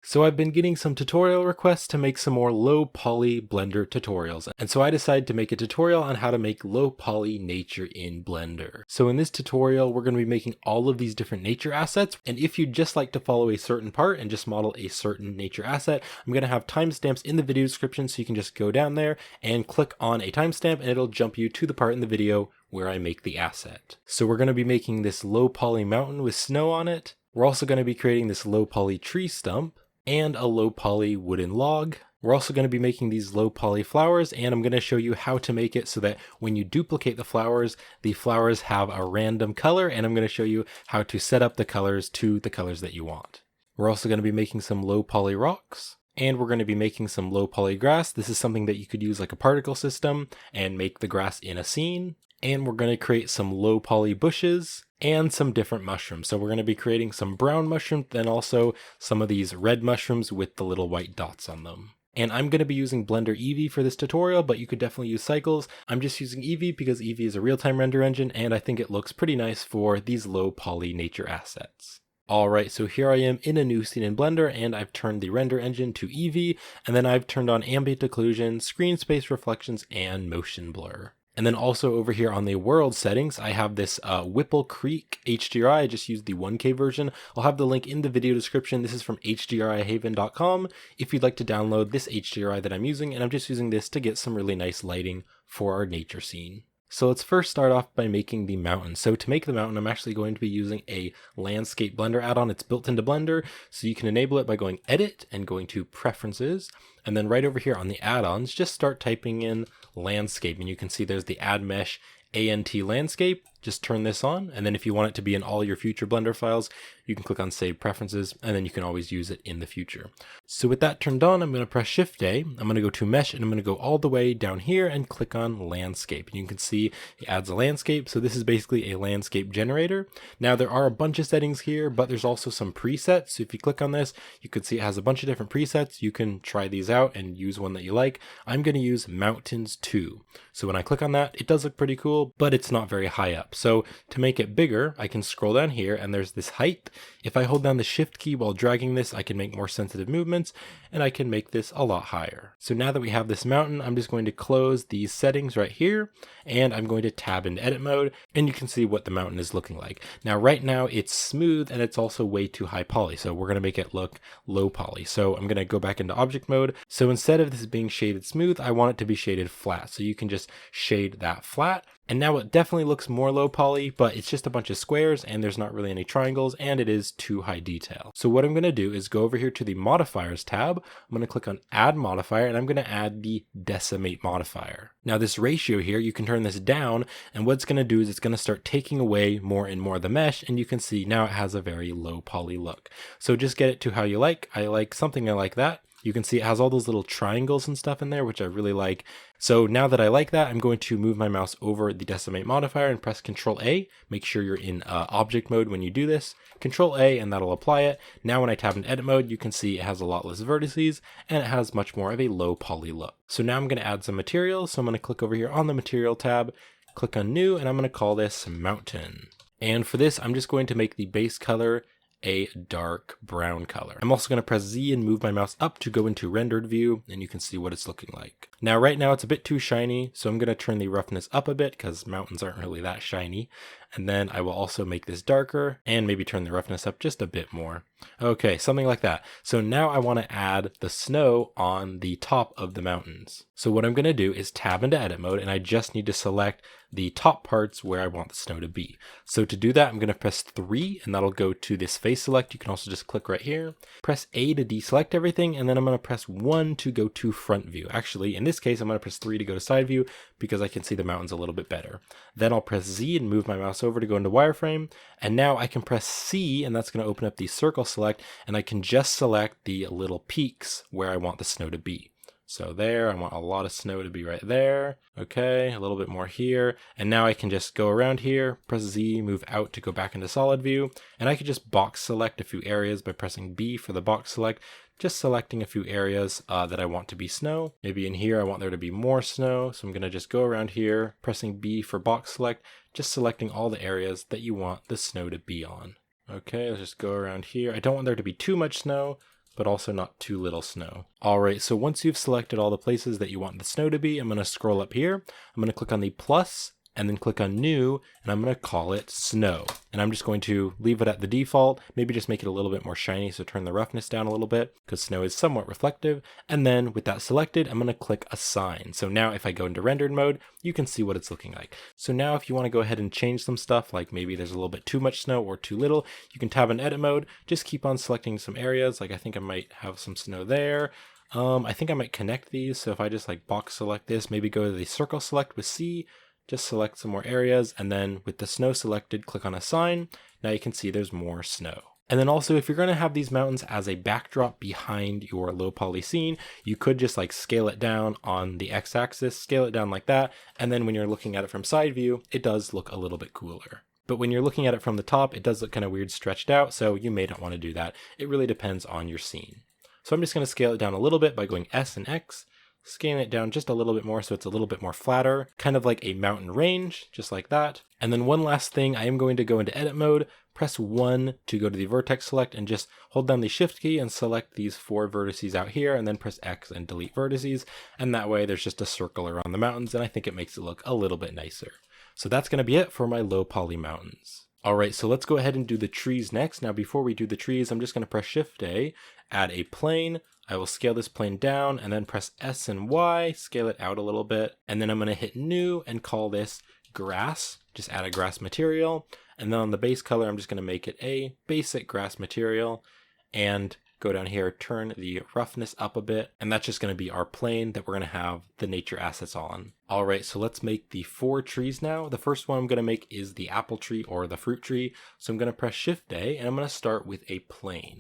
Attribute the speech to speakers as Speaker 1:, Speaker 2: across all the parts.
Speaker 1: So I've been getting some tutorial requests to make some more low poly Blender tutorials, and so I decided to make a tutorial on how to make low poly nature in Blender. So in this tutorial, we're going to be making all of these different nature assets, and if you'd just like to follow a certain part and just model a certain nature asset, I'm going to have timestamps in the video description so you can just go down there and click on a timestamp and it'll jump you to the part in the video where I make the asset. So we're going to be making this low poly mountain with snow on it. We're also going to be creating this low poly tree stump and a low poly wooden log. We're also going to be making these low poly flowers, and I'm going to show you how to make it so that when you duplicate the flowers have a random color, and I'm going to show you how to set up the colors to the colors that you want. We're also going to be making some low poly rocks, and we're going to be making some low poly grass. This is something that you could use like a particle system and make the grass in a scene. And we're going to create some low poly bushes and some different mushrooms. So we're going to be creating some brown mushrooms, then also some of these red mushrooms with the little white dots on them. And I'm going to be using Blender Eevee for this tutorial, but you could definitely use Cycles. I'm just using Eevee because Eevee is a real-time render engine, and I think it looks pretty nice for these low poly nature assets. Alright, so here I am in a new scene in Blender, and I've turned the render engine to Eevee, and then I've turned on ambient occlusion, screen space reflections, and motion blur. And then also over here on the world settings, I have this Whipple Creek HDRI. I just used the 1K version. I'll have the link in the video description. This is from hdrihaven.com if you'd like to download this HDRI that I'm using. And I'm just using this to get some really nice lighting for our nature scene. So let's first start off by making the mountain. So to make the mountain, I'm actually going to be using a landscape blender add-on. It's built into Blender, so you can enable it by going Edit and going to Preferences. And then right over here on the add-ons, just start typing in landscape. And you can see there's the Add Mesh ANT landscape. Just turn this on. And then if you want it to be in all your future Blender files, you can click on Save Preferences, and then you can always use it in the future. So with that turned on, I'm going to press Shift A. I'm going to go to Mesh, and I'm going to go all the way down here and click on Landscape. And you can see it adds a landscape. So this is basically a landscape generator. Now there are a bunch of settings here, but there's also some presets. So if you click on this, you can see it has a bunch of different presets. You can try these out and use one that you like. I'm going to use Mountains 2. So when I click on that, it does look pretty cool, but it's not very high up. So to make it bigger, I can scroll down here and there's this height. If I hold down the Shift key while dragging this, I can make more sensitive movements and I can make this a lot higher. So now that we have this mountain, I'm just going to close these settings right here and I'm going to tab into edit mode and you can see what the mountain is looking like. Now right now it's smooth and it's also way too high poly. So we're going to make it look low poly. So I'm going to go back into object mode. So instead of this being shaded smooth, I want it to be shaded flat. So you can just shade that flat. And now it definitely looks more low poly, but it's just a bunch of squares and there's not really any triangles and it is too high detail. So what I'm going to do is go over here to the modifiers tab. I'm going to click on add modifier and I'm going to add the decimate modifier. Now this ratio here, you can turn this down and what it's going to do is it's going to start taking away more and more of the mesh and you can see now it has a very low poly look. So just get it to how you like. I like something like that. You can see it has all those little triangles and stuff in there, which I really like. So now that I like that, I'm going to move my mouse over the decimate modifier and press Ctrl A. Make sure you're in object mode when you do this. Ctrl A and that'll apply it. Now when I tap into edit mode, you can see it has a lot less vertices and it has much more of a low poly look. So now I'm going to add some materials. So I'm going to click over here on the material tab, click on new, and I'm going to call this mountain. And for this, I'm just going to make the base color a dark brown color. I'm also going to press Z and move my mouse up to go into rendered view and you can see what it's looking like. Now right now it's a bit too shiny, so I'm going to turn the roughness up a bit because mountains aren't really that shiny. And then I will also make this darker and maybe turn the roughness up just a bit more. Okay, something like that. So now I want to add the snow on the top of the mountains. So what I'm going to do is tab into edit mode and I just need to select the top parts where I want the snow to be. So to do that, I'm going to press 3 and that'll go to this face select. You can also just click right here, press A to deselect everything, and then I'm going to press 1 to go to front view. Actually, in this case, I'm going to press 3 to go to side view because I can see the mountains a little bit better. Then I'll press Z and move my mouse over to go into wireframe. And now I can press C and that's going to open up the circle select and I can just select the little peaks where I want the snow to be. So there, I want a lot of snow to be right there. Okay, a little bit more here. And now I can just go around here, press Z, move out to go back into solid view. And I could just box select a few areas by pressing B for the box select, just selecting a few areas that I want to be snow. Maybe in here I want there to be more snow. So I'm gonna just go around here, pressing B for box select, just selecting all the areas that you want the snow to be on. Okay, let's just go around here. I don't want there to be too much snow. but also not too little snow. All right, so once you've selected all the places that you want the snow to be, I'm going to scroll up here. I'm going to click on the plus and then click on new, and I'm going to call it snow. And I'm just going to leave it at the default, maybe just make it a little bit more shiny, so turn the roughness down a little bit because snow is somewhat reflective. And then with that selected, I'm going to click assign. So now if I go into rendered mode, you can see what it's looking like. So now if you want to go ahead and change some stuff, like maybe there's a little bit too much snow or too little, you can tab in edit mode, just keep on selecting some areas. Like I think I might have some snow there. I think I might connect these. So if I just like box select this, maybe go to the circle select with C, just select some more areas, and then with the snow selected, click on assign. Now you can see there's more snow. And then also, if you're going to have these mountains as a backdrop behind your low poly scene, you could just like scale it down on the x-axis, scale it down like that, and then when you're looking at it from side view, it does look a little bit cooler. But when you're looking at it from the top, it does look kind of weird stretched out, so you may not want to do that. It really depends on your scene. So I'm just going to scale it down a little bit by going S and X, scaling it down just a little bit more so it's a little bit more flatter, kind of like a mountain range, just like that. And then one last thing, I am going to go into edit mode, press 1 to go to the vertex select, and just hold down the shift key and select these 4 vertices out here, and then press X and delete vertices. And that way there's just a circle around the mountains, and I think it makes it look a little bit nicer. So that's going to be it for my low poly mountains. All right, so let's go ahead and do the trees next. Now before we do the trees, I'm just going to press Shift A, add a plane. I will scale this plane down and then press S and Y, scale it out a little bit. And then I'm going to hit new and call this grass. Just add a grass material. And then on the base color, I'm just going to make it a basic grass material and go down here, turn the roughness up a bit. And that's just going to be our plane that we're going to have the nature assets on. All right, so let's make the 4 trees now. The first one I'm going to make is the apple tree or the fruit tree. So I'm going to press Shift A and I'm going to start with a plane.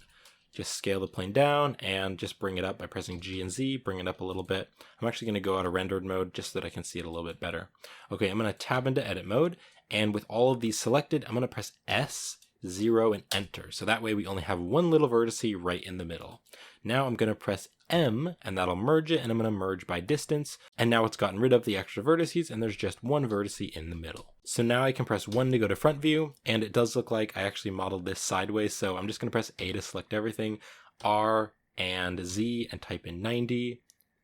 Speaker 1: Just scale the plane down and just bring it up by pressing G and Z, bring it up a little bit. I'm actually going to go out of rendered mode just so that I can see it a little bit better. Okay, I'm going to tab into edit mode, and with all of these selected, I'm going to press S, 0, and enter. So that way we only have one little vertice right in the middle. Now I'm going to press M, and that'll merge it, and I'm going to merge by distance. And now it's gotten rid of the extra vertices, and there's just one vertice in the middle. So now I can press 1 to go to front view, and it does look like I actually modeled this sideways. So I'm just going to press A to select everything, R and Z, and type in 90.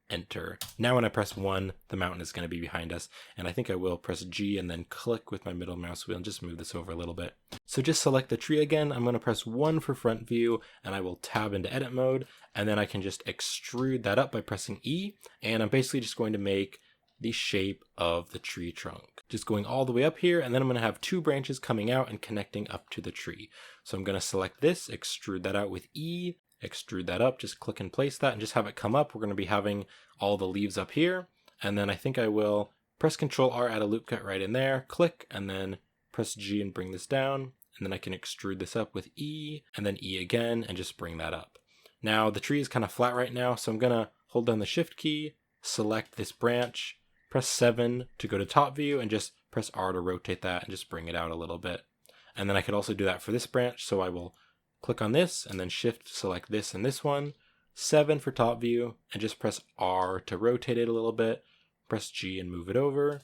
Speaker 1: Enter. Now when I press 1, the mountain is going to be behind us, and I think I will press G and then click with my middle mouse wheel and just move this over a little bit. So just select the tree again. I'm going to press 1 for front view, and I will tab into edit mode, and then I can just extrude that up by pressing E, and I'm basically just going to make the shape of the tree trunk. Just going all the way up here, and then I'm going to have 2 branches coming out and connecting up to the tree. So I'm going to select this, extrude that out with E, extrude that up, just click and place that and just have it come up. We're going to be having all the leaves up here, and then I think I will press Ctrl R, add a loop cut right in there, click, and then press G and bring this down, and then I can extrude this up with E, and then E again, and just bring that up. Now the tree is kind of flat right now, so I'm going to hold down the shift key, select this branch, press 7 to go to top view, and just press R to rotate that and just bring it out a little bit. And then I could also do that for this branch, so I will click on this and then shift select this and this one, 7 for top view, and just press R to rotate it a little bit, press G and move it over,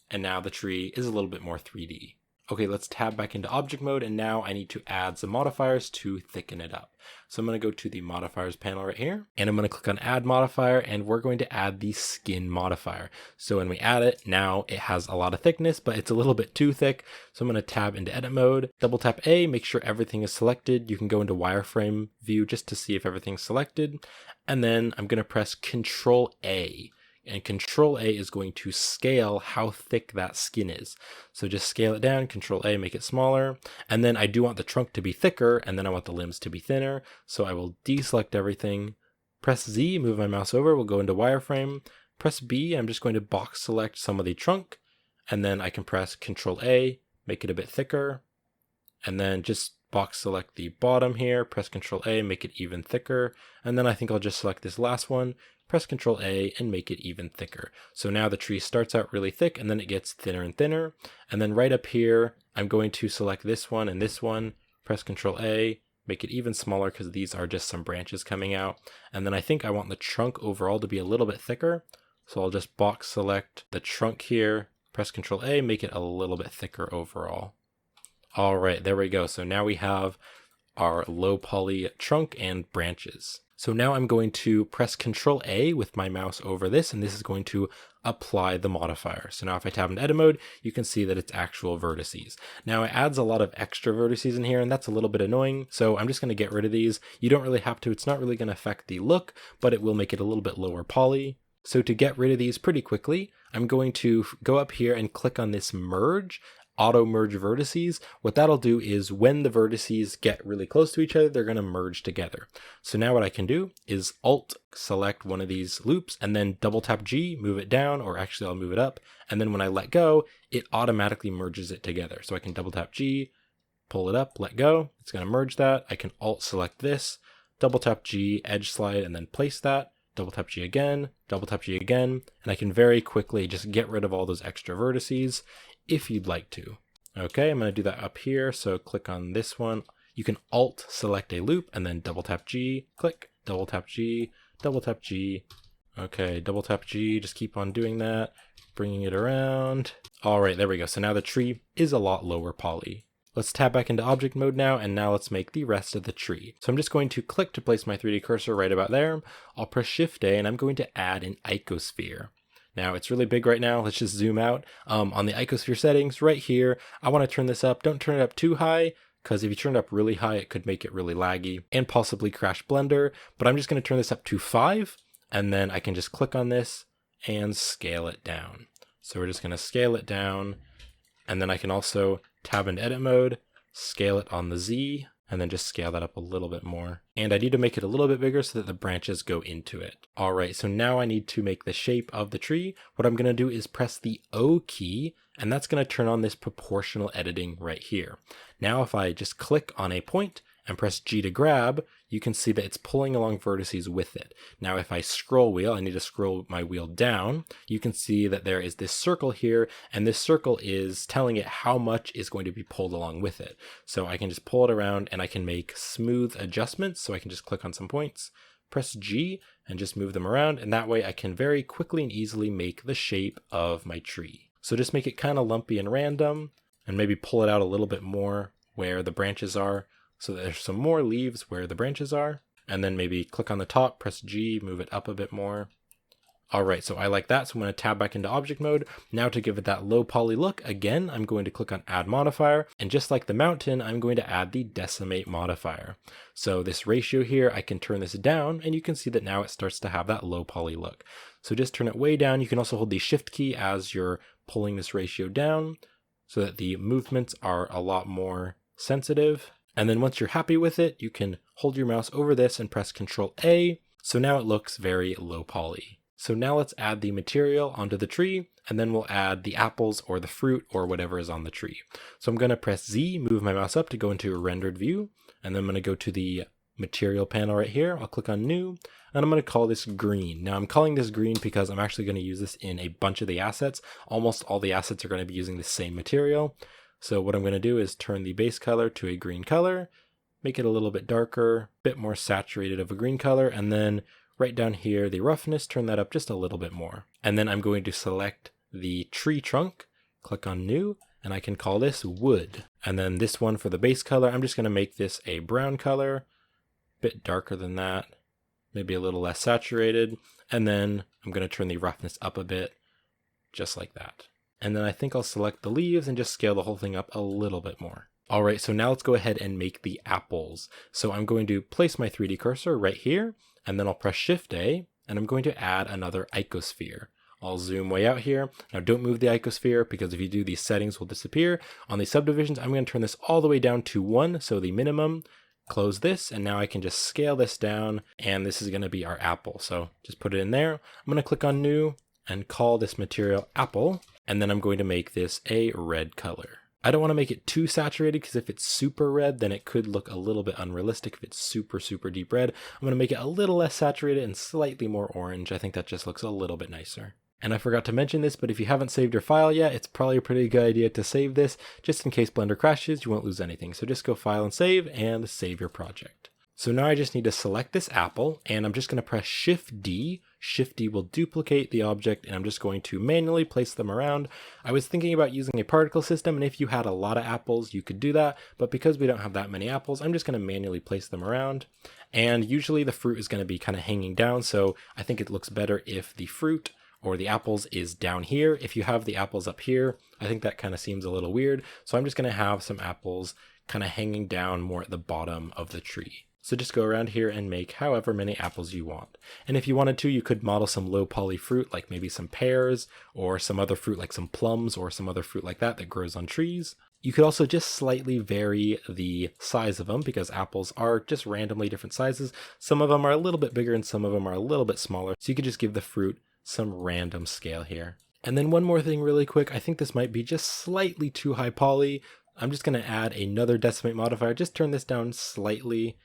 Speaker 1: and now the tree is a little bit more 3D. Okay, let's tab back into object mode, and now I need to add some modifiers to thicken it up. So I'm going to go to the modifiers panel right here, and I'm going to click on add modifier, and we're going to add the skin modifier. So when we add it, now it has a lot of thickness, but it's a little bit too thick. So I'm going to tab into edit mode, double tap A, make sure everything is selected. You can go into wireframe view just to see if everything's selected. And then I'm going to press Control A. And Control A is going to scale how thick that skin is. So just scale it down, Control A, make it smaller. And then I do want the trunk to be thicker, and then I want the limbs to be thinner. So I will deselect everything, press Z, move my mouse over, we'll go into wireframe, press B, I'm just going to box select some of the trunk, and then I can press Control A, make it a bit thicker, and then just box select the bottom here, press Control A, make it even thicker, and then I think I'll just select this last one, press Control A, and make it even thicker. So now the tree starts out really thick, and then it gets thinner and thinner. And then right up here, I'm going to select this one and this one, press Control A, make it even smaller because these are just some branches coming out. And then I think I want the trunk overall to be a little bit thicker. So I'll just box select the trunk here, press Control A, make it a little bit thicker overall. All right, there we go. So now we have our low poly trunk and branches. So now I'm going to press Control A with my mouse over this, and this is going to apply the modifier. So now if I tap into edit mode, you can see that it's actual vertices. Now it adds a lot of extra vertices in here, and that's a little bit annoying. So I'm just going to get rid of these. You don't really have to. It's not really going to affect the look, but it will make it a little bit lower poly. So to get rid of these pretty quickly, I'm going to go up here and click on this merge, auto merge vertices. What that'll do is when the vertices get really close to each other, they're going to merge together. So now what I can do is Alt select one of these loops and then double tap G, move it down, or actually I'll move it up. And then when I let go, it automatically merges it together. So I can double tap G, pull it up, let go. It's going to merge that. I can Alt select this, double tap G, edge slide, and then place that. Double tap G again, double tap G again, and I can very quickly just get rid of all those extra vertices if you'd like to. Okay, I'm going to do that up here. So click on this one. You can Alt select a loop and then double tap G, click, double tap G, double tap G. Okay, double tap G, just keep on doing that, bringing it around. All right, there we go. So now the tree is a lot lower poly. Let's tab back into object mode now, and now let's make the rest of the tree. So I'm just going to click to place my 3D cursor right about there. I'll press Shift A, and I'm going to add an icosphere. Now it's really big right now. Let's just zoom out. On the icosphere settings right here, I want to turn this up. Don't turn it up too high, because if you turn it up really high, it could make it really laggy and possibly crash Blender. But I'm just going to turn this up to 5, and then I can just click on this and scale it down. So we're just going to scale it down, and then I can also tab into edit mode, scale it on the Z, and then just scale that up a little bit more. And I need to make it a little bit bigger so that the branches go into it. All right, so now I need to make the shape of the tree. What I'm gonna do is press the O key, and that's gonna turn on this proportional editing right here. Now if I just click on a point and press G to grab, you can see that it's pulling along vertices with it. Now if I scroll wheel, I need to scroll my wheel down, you can see that there is this circle here, and this circle is telling it how much is going to be pulled along with it. So I can just pull it around and I can make smooth adjustments. So I can just click on some points, press G, and just move them around, and that way I can very quickly and easily make the shape of my tree. So just make it kind of lumpy and random, and maybe pull it out a little bit more where the branches are, so there's some more leaves where the branches are, and then maybe click on the top, press G, move it up a bit more. All right, so I like that, so I'm going to tab back into object mode. Now to give it that low poly look, again, I'm going to click on add modifier, and just like the mountain, I'm going to add the decimate modifier. So this ratio here, I can turn this down, and you can see that now it starts to have that low poly look. So just turn it way down. You can also hold the shift key as you're pulling this ratio down, so that the movements are a lot more sensitive. And then once you're happy with it, you can hold your mouse over this and press Control A. So now it looks very low poly. So now let's add the material onto the tree, and then we'll add the apples or the fruit or whatever is on the tree. So I'm going to press Z, move my mouse up to go into a rendered view, and then I'm going to go to the material panel right here. I'll click on new, and I'm going to call this green. Now I'm calling this green because I'm actually going to use this in a bunch of the assets. Almost all the assets are going to be using the same material. So what I'm going to do is turn the base color to a green color, make it a little bit darker, bit more saturated of a green color, and then right down here, the roughness, turn that up just a little bit more. And then I'm going to select the tree trunk, click on new, and I can call this wood. And then this one for the base color, I'm just going to make this a brown color, bit darker than that, maybe a little less saturated. And then I'm going to turn the roughness up a bit, just like that. And then I think I'll select the leaves and just scale the whole thing up a little bit more. All right, so now let's go ahead and make the apples. So I'm going to place my 3D cursor right here, and then I'll press Shift A, and I'm going to add another icosphere. I'll zoom way out here. Now don't move the icosphere, because if you do, these settings will disappear. On the subdivisions, I'm going to turn this all the way down to 1, so the minimum. Close this, and now I can just scale this down, and this is going to be our apple. So just put it in there. I'm going to click on new and call this material apple. And then I'm going to make this a red color. I don't want to make it too saturated, because if it's super red, then it could look a little bit unrealistic. If it's super, super deep red, I'm going to make it a little less saturated and slightly more orange. I think that just looks a little bit nicer. And I forgot to mention this, but if you haven't saved your file yet, it's probably a pretty good idea to save this, just in case Blender crashes, you won't lose anything. So just go File and save your project. So now I just need to select this apple, and I'm just going to press Shift D. Shift D will duplicate the object, and I'm just going to manually place them around. I was thinking about using a particle system, and if you had a lot of apples, you could do that, but because we don't have that many apples, I'm just going to manually place them around. And usually the fruit is going to be kind of hanging down, so I think it looks better if the fruit or the apples is down here. If you have the apples up here, I think that kind of seems a little weird. So I'm just going to have some apples kind of hanging down more at the bottom of the tree. So just go around here and make however many apples you want. And if you wanted to, you could model some low poly fruit, like maybe some pears or some other fruit like some plums or some other fruit like that that grows on trees. You could also just slightly vary the size of them because apples are just randomly different sizes. Some of them are a little bit bigger and some of them are a little bit smaller. So you could just give the fruit some random scale here. And then one more thing really quick, I think this might be just slightly too high poly. I'm just going to add another decimate modifier, just turn this down slightly,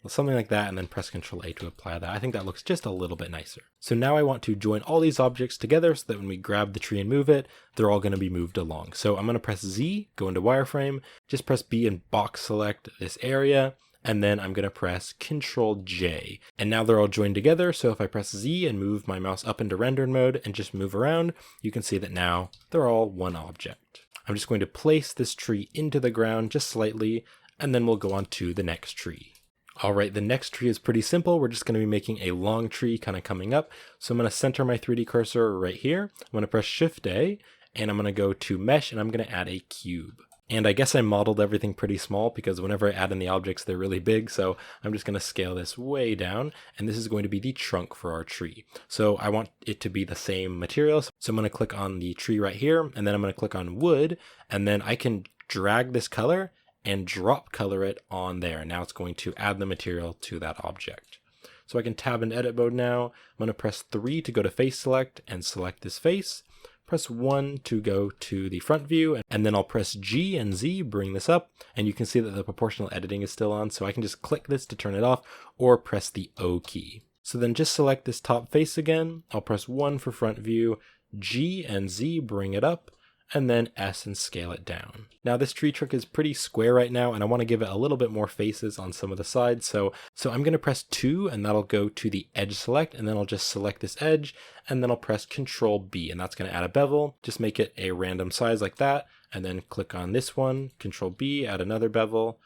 Speaker 1: something like that, and then press Ctrl A to apply that. I think that looks just a little bit nicer. So now I want to join all these objects together so that when we grab the tree and move it, they're all going to be moved along. So I'm going to press Z, go into wireframe, just press B and box select this area, and then I'm going to press Ctrl J. And now they're all joined together, so if I press Z and move my mouse up into rendered mode and just move around, you can see that now they're all one object. I'm just going to place this tree into the ground just slightly, and then we'll go on to the next tree. Alright, the next tree is pretty simple. We're just going to be making a long tree kind of coming up. So I'm going to center my 3D cursor right here. I'm going to press Shift A, and I'm going to go to Mesh, and I'm going to add a cube. And I guess I modeled everything pretty small because whenever I add in the objects, they're really big. So I'm just going to scale this way down, and this is going to be the trunk for our tree. So I want it to be the same material. So I'm going to click on the tree right here, and then I'm going to click on wood, and then I can drag this color and drop color it on there. Now it's going to add the material to that object. So I can tab into edit mode now. I'm going to press 3 to go to face select and select this face. Press 1 to go to the front view, and then I'll press G and Z, bring this up, and you can see that the proportional editing is still on, so I can just click this to turn it off, or press the O key. So then just select this top face again. I'll press 1 for front view, G and Z, bring it up, and then S and scale it down. Now this tree trunk is pretty square right now, and I want to give it a little bit more faces on some of the sides. So I'm going to press 2, and that'll go to the edge select, and then I'll just select this edge, and then I'll press Ctrl B, and that's going to add a bevel. Just make it a random size like that, and then click on this one, Ctrl B, add another bevel,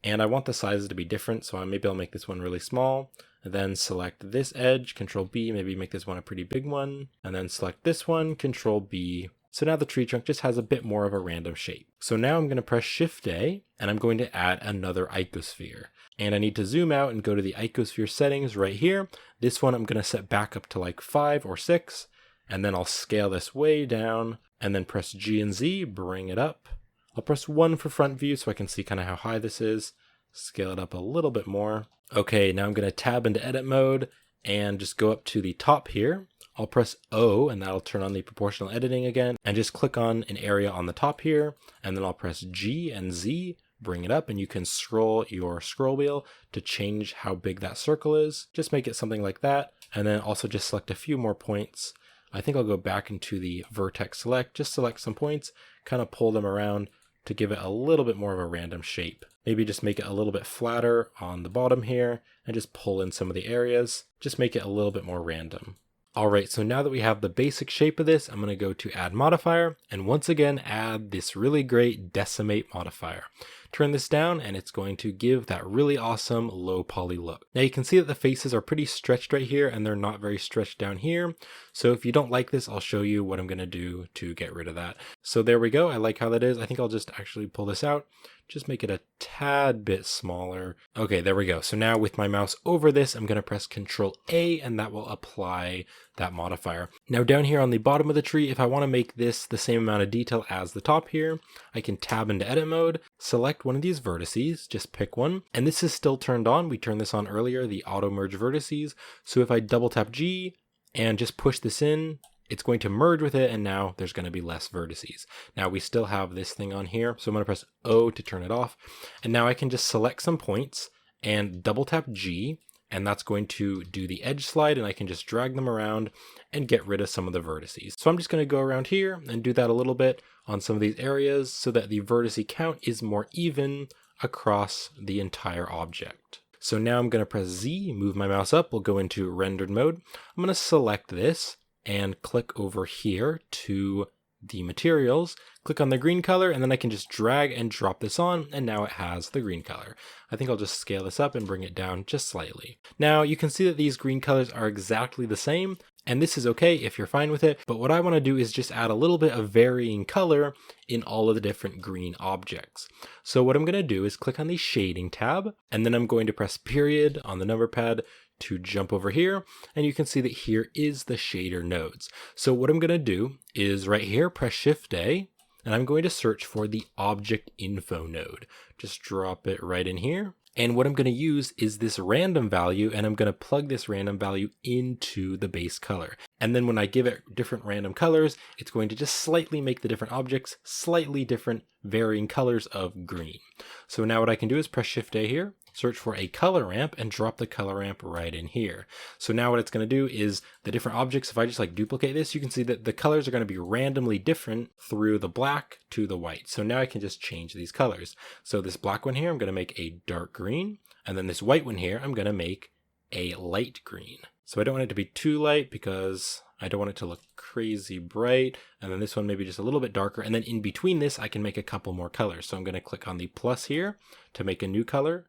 Speaker 1: and I want the sizes to be different, so maybe I'll make this one really small, and then select this edge, Ctrl B, maybe make this one a pretty big one, and then select this one, Ctrl B. So now the tree trunk just has a bit more of a random shape. So now I'm going to press Shift A, and I'm going to add another icosphere. And I need to zoom out and go to the icosphere settings right here. This one I'm going to set back up to like 5 or 6, and then I'll scale this way down, and then press G and Z, bring it up. I'll press 1 for front view so I can see kind of how high this is. Scale it up a little bit more. Okay, now I'm going to tab into edit mode and just go up to the top here. I'll press O, and that'll turn on the proportional editing again, and just click on an area on the top here, and then I'll press G and Z, bring it up, and you can scroll your scroll wheel to change how big that circle is. Just make it something like that, and then also just select a few more points. I think I'll go back into the vertex select, just select some points, kind of pull them around to give it a little bit more of a random shape. Maybe just make it a little bit flatter on the bottom here, and just pull in some of the areas. Just make it a little bit more random. Alright, so now that we have the basic shape of this, I'm going to go to add modifier, and once again add this really great decimate modifier. Turn this down, and it's going to give that really awesome low poly look. Now you can see that the faces are pretty stretched right here, and they're not very stretched down here. So if you don't like this, I'll show you what I'm going to do to get rid of that. So there we go. I like how that is. I think I'll just actually pull this out. Just make it a tad bit smaller. Okay, there we go. So now with my mouse over this, I'm going to press Ctrl A, and that will apply that modifier. Now down here on the bottom of the tree, if I want to make this the same amount of detail as the top here, I can tab into edit mode, select one of these vertices, just pick one, and this is still turned on. We turned this on earlier, the auto merge vertices. So if I double tap G and just push this in, it's going to merge with it, and now there's going to be less vertices. Now we still have this thing on here, so I'm going to press O to turn it off, and now I can just select some points and double tap G, and that's going to do the edge slide, and I can just drag them around and get rid of some of the vertices. So I'm just going to go around here and do that a little bit on some of these areas so that the vertice count is more even across the entire object. So now I'm going to press Z, move my mouse up, we'll go into rendered mode. I'm going to select this and click over here to the materials, click on the green color, and then I can just drag and drop this on, and now it has the green color. I think I'll just scale this up and bring it down just slightly. Now you can see that these green colors are exactly the same, and this is okay if you're fine with it, but what I want to do is just add a little bit of varying color in all of the different green objects. So what I'm going to do is click on the shading tab, and then I'm going to press period on the number pad to jump over here, and you can see that here is the shader nodes. So what I'm going to do is right here, press Shift A, and I'm going to search for the object info node. Just drop it right in here. And what I'm going to use is this random value, and I'm going to plug this random value into the base color. And then when I give it different random colors, it's going to just slightly make the different objects slightly different varying colors of green. So now what I can do is press Shift A here, search for a color ramp, and drop the color ramp right in here. So now what it's going to do is the different objects, if I just like duplicate this, you can see that the colors are going to be randomly different through the black to the white. So now I can just change these colors. So this black one here, I'm going to make a dark green. And then this white one here, I'm going to make a light green. So I don't want it to be too light because I don't want it to look crazy bright. And then this one maybe just a little bit darker. And then in between this, I can make a couple more colors. So I'm going to click on the plus here to make a new color.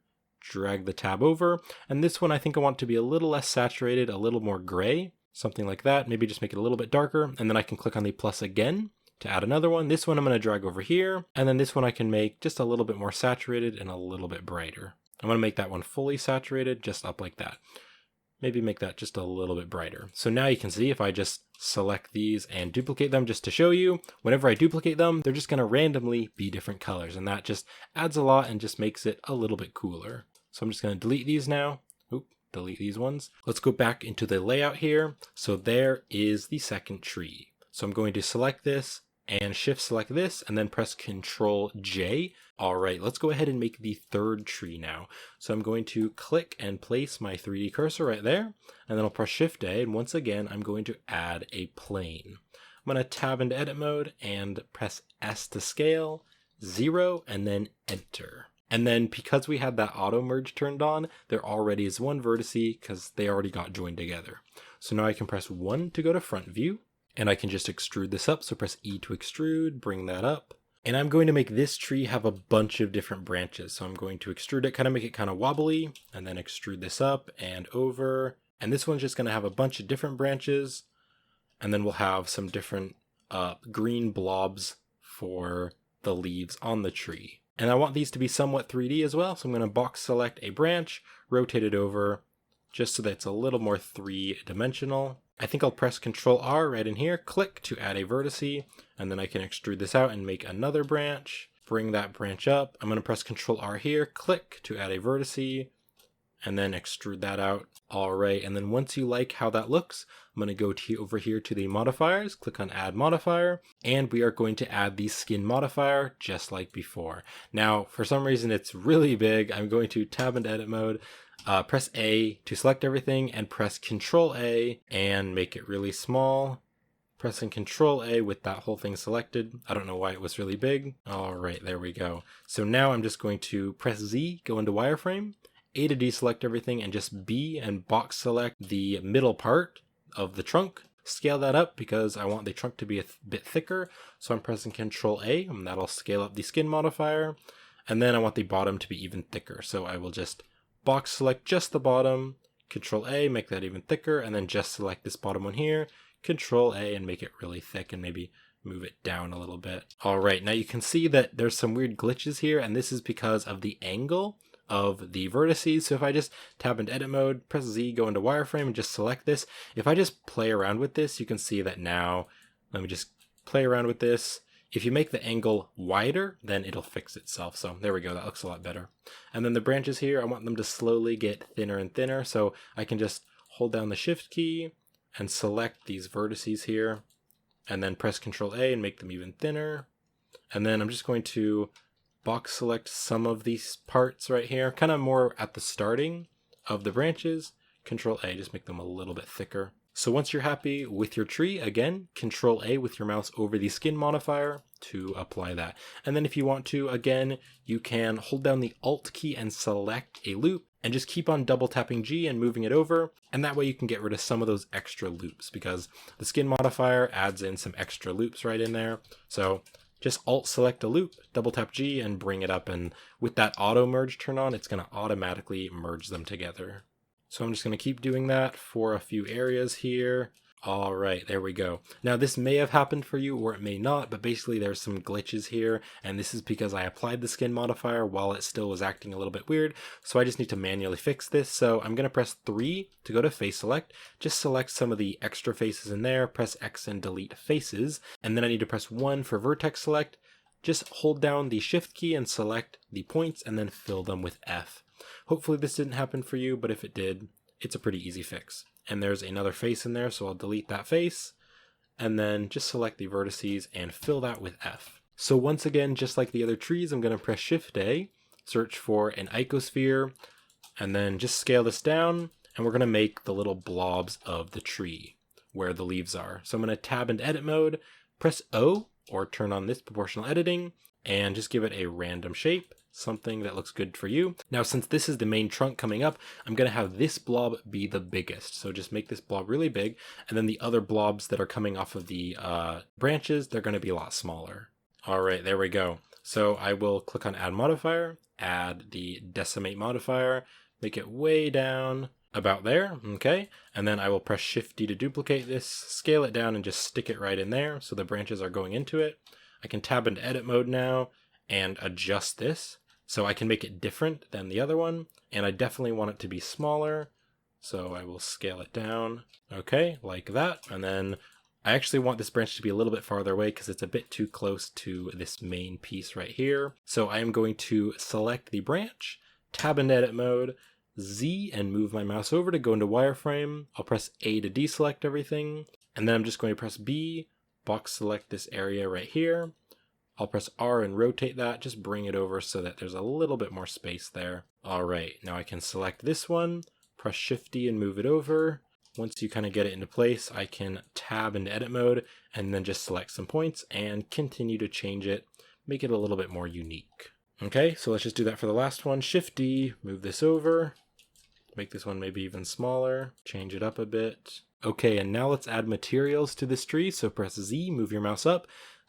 Speaker 1: Drag the tab over, and this one I think I want to be a little less saturated, a little more gray, something like that. Maybe just make it a little bit darker, and then I can click on the plus again to add another one. This one I'm going to drag over here, and then this one I can make just a little bit more saturated and a little bit brighter. I'm going to make that one fully saturated, just up like that. Maybe make that just a little bit brighter. So now you can see if I just select these and duplicate them just to show you, whenever I duplicate them, they're just going to randomly be different colors, and that just adds a lot and just makes it a little bit cooler. So I'm just going to delete these now. Oop, delete these ones. Let's go back into the layout here. So there is the second tree. So I'm going to select this and shift select this and then press Control J. All right, let's go ahead and make the third tree now. So I'm going to click and place my 3D cursor right there, and then I'll press Shift A, and once again, I'm going to add a plane. I'm going to tab into edit mode and press S to scale, 0, and then enter. And then because we had that auto merge turned on, there already is one vertex because they already got joined together. So now I can press 1 to go to front view, and I can just extrude this up. So press E to extrude, bring that up. And I'm going to make this tree have a bunch of different branches. So I'm going to extrude it, kind of make it kind of wobbly, and then extrude this up and over. And this one's just going to have a bunch of different branches. And then we'll have some different green blobs for the leaves on the tree. And I want these to be somewhat 3D as well, so I'm going to box select a branch, rotate it over, just so that it's a little more 3-dimensional. I think I'll press Ctrl R right in here, click to add a vertex, and then I can extrude this out and make another branch, bring that branch up. I'm going to press Ctrl R here, click to add a vertex, and then extrude that out. All right, and then once you like how that looks, I'm going to go over here to the modifiers, click on add modifier, and we are going to add the skin modifier just like before. Now, for some reason it's really big. I'm going to tab into edit mode, press A to select everything, and press Control A and make it really small. Pressing Control A with that whole thing selected. I don't know why it was really big. All right, there we go. So now I'm just going to press Z, go into wireframe, A to deselect everything, and just B and box select the middle part of the trunk. Scale that up because I want the trunk to be a bit thicker. So I'm pressing Control A, and that'll scale up the skin modifier. And then I want the bottom to be even thicker. So I will just box select just the bottom, Control A, make that even thicker, and then just select this bottom one here, Control A, and make it really thick, and maybe move it down a little bit. All right, now you can see that there's some weird glitches here, and this is because of the angle of the vertices. So if I just tab into edit mode, press Z, go into wireframe, and just select this, if I just play around with this, you can see that now, let me just play around with this. If you make the angle wider, then it'll fix itself. So there we go, that looks a lot better. And then the branches here, I want them to slowly get thinner and thinner. So I can just hold down the shift key and select these vertices here, and then press Control A and make them even thinner. And then I'm just going to box select some of these parts right here, kind of more at the starting of the branches. Control A, just make them a little bit thicker. So once you're happy with your tree, again, Control A with your mouse over the skin modifier to apply that. And then if you want to, again, you can hold down the Alt key and select a loop, and just keep on double tapping G and moving it over, and that way you can get rid of some of those extra loops, because the skin modifier adds in some extra loops right in there. So just alt select a loop, double tap G, and bring it up, and with that auto merge turn on, it's going to automatically merge them together. So I'm just going to keep doing that for a few areas here. All right, there we go. Now this may have happened for you or it may not, but basically there's some glitches here, and this is because I applied the skin modifier while it still was acting a little bit weird, so I just need to manually fix this. So I'm going to press 3 to go to face select, just select some of the extra faces in there, press X and delete faces, and then I need to press 1 for vertex select. Just hold down the shift key and select the points and then fill them with F. Hopefully this didn't happen for you, but if it did, it's a pretty easy fix. And there's another face in there, so I'll delete that face, and then just select the vertices and fill that with F. So once again, just like the other trees, I'm going to press Shift A, search for an icosphere, and then just scale this down, and we're going to make the little blobs of the tree where the leaves are. So I'm going to tab into edit mode, press O, or turn on this proportional editing, and just give it a random shape, something that looks good for you. Now, since this is the main trunk coming up, I'm going to have this blob be the biggest. So just make this blob really big, and then the other blobs that are coming off of the branches, they're going to be a lot smaller. All right, there we go. So I will click on add modifier, add the decimate modifier, make it way down about there, okay? And then I will press Shift D to duplicate this, scale it down, and just stick it right in there so the branches are going into it. I can tab into edit mode now and adjust this, so I can make it different than the other one, and I definitely want it to be smaller, so I will scale it down, okay, like that. And then I actually want this branch to be a little bit farther away because it's a bit too close to this main piece right here. So I am going to select the branch, tab into edit mode, Z, and move my mouse over to go into wireframe. I'll press A to deselect everything, and then I'm just going to press B, box select this area right here. I'll press R and rotate that, just bring it over so that there's a little bit more space there. All right, now I can select this one, press Shift D and move it over. Once you kind of get it into place, I can tab into edit mode and then just select some points and continue to change it, make it a little bit more unique. Okay, so let's just do that for the last one. Shift D, move this over, make this one maybe even smaller, change it up a bit. Okay, and now let's add materials to this tree. So press Z, move your mouse up.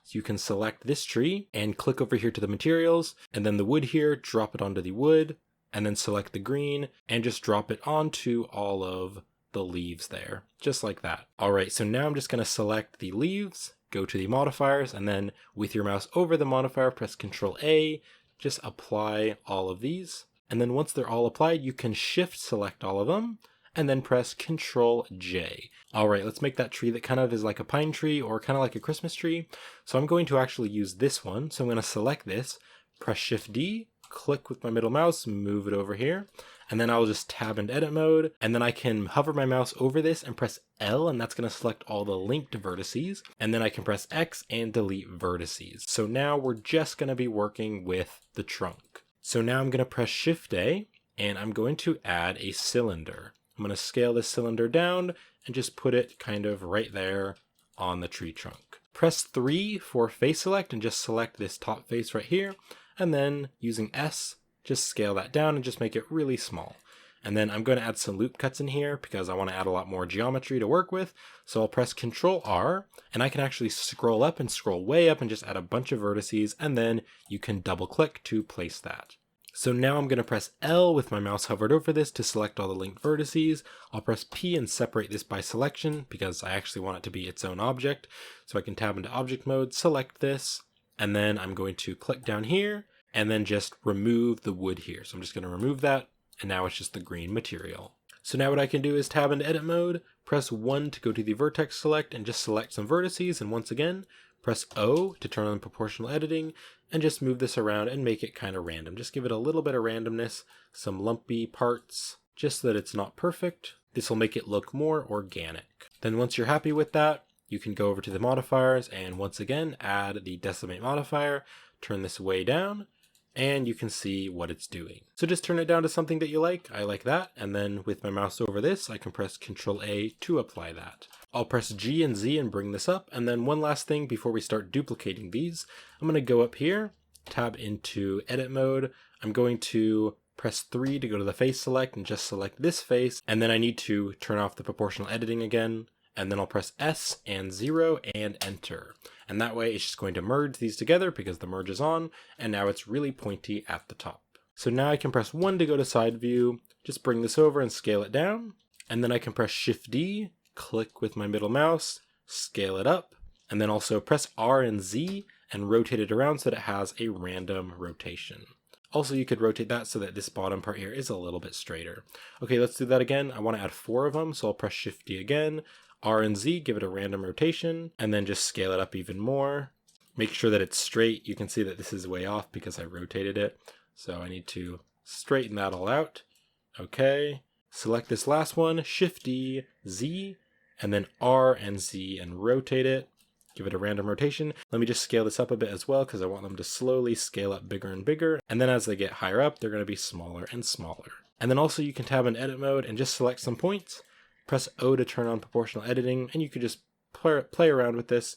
Speaker 1: You can select this tree and click over here to the materials, and then the wood here, drop it onto the wood, and then select the green and just drop it onto all of the leaves there, just like that. All right, so now I'm just going to select the leaves, go to the modifiers, and then with your mouse over the modifier, press Ctrl A, just apply all of these. And then once they're all applied, you can shift select all of them, and then press Ctrl J. All right, let's make that tree that kind of is like a pine tree or kind of like a Christmas tree. So I'm going to actually use this one. So I'm going to select this, press Shift D, click with my middle mouse, move it over here, and then I'll just tab into edit mode, and then I can hover my mouse over this and press L, and that's going to select all the linked vertices, and then I can press X and delete vertices. So now we're just going to be working with the trunk. So now I'm going to press Shift A, and I'm going to add a cylinder. I'm going to scale this cylinder down and just put it kind of right there on the tree trunk. Press 3 for face select and just select this top face right here. And then using S, just scale that down and just make it really small. And then I'm going to add some loop cuts in here because I want to add a lot more geometry to work with. So I'll press Ctrl R, and I can actually scroll up and scroll way up and just add a bunch of vertices, and then you can double click to place that. So now I'm going to press L with my mouse hovered over this to select all the linked vertices. I'll press P and separate this by selection because I actually want it to be its own object. So I can tab into object mode, select this, and then I'm going to click down here and then just remove the wood here. So I'm just going to remove that, and now it's just the green material. So now what I can do is tab into edit mode, press 1 to go to the vertex select and just select some vertices, and once again, press O to turn on proportional editing, and just move this around and make it kind of random. Just give it a little bit of randomness, some lumpy parts, just so that it's not perfect. This will make it look more organic. Then once you're happy with that, you can go over to the modifiers and once again add the decimate modifier, turn this way down, and you can see what it's doing. So just turn it down to something that you like. I like that. And then with my mouse over this, I can press Ctrl A to apply that. I'll press G and Z and bring this up. And then one last thing before we start duplicating these, I'm going to go up here, tab into edit mode. I'm going to press 3 to go to the face select and just select this face, and then I need to turn off the proportional editing again, and then I'll press S and 0 and enter. And that way it's just going to merge these together because the merge is on, and now it's really pointy at the top. So now I can press 1 to go to side view, just bring this over and scale it down, and then I can press Shift D, click with my middle mouse, scale it up, and then also press R and Z and rotate it around so that it has a random rotation. Also, you could rotate that so that this bottom part here is a little bit straighter. Okay, let's do that again. I want to add 4 of them, so I'll press Shift D again, R and Z, give it a random rotation, and then just scale it up even more. Make sure that it's straight. You can see that this is way off because I rotated it, so I need to straighten that all out. Okay, select this last one, Shift D, Z, and then R and Z and rotate it. Give it a random rotation. Let me just scale this up a bit as well because I want them to slowly scale up bigger and bigger. And then as they get higher up, they're going to be smaller and smaller. And then also you can tab in edit mode and just select some points. Press O to turn on proportional editing, and you could just play around with this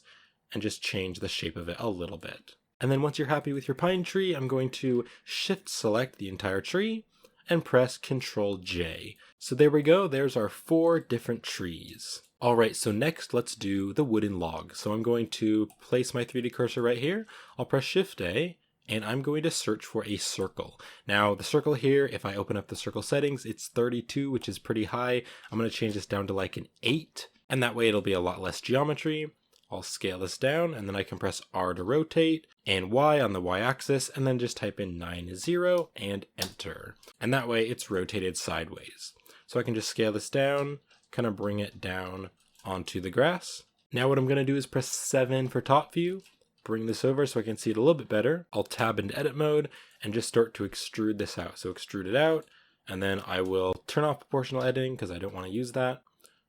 Speaker 1: and just change the shape of it a little bit. And then once you're happy with your pine tree, I'm going to shift select the entire tree and press Ctrl J. So there we go, there's our 4 different trees. Alright, so next let's do the wooden log. So I'm going to place my 3D cursor right here. I'll press Shift A, and I'm going to search for a circle. Now the circle here, if I open up the circle settings, it's 32, which is pretty high. I'm going to change this down to like an 8, and that way it'll be a lot less geometry. I'll scale this down, and then I can press R to rotate, and Y on the Y axis, and then just type in 90 and enter. And that way it's rotated sideways. So I can just scale this down, kind of bring it down onto the grass. Now what I'm going to do is press 7 for top view, bring this over so I can see it a little bit better. I'll tab into edit mode and just start to extrude this out. So extrude it out, and then I will turn off proportional editing because I don't want to use that.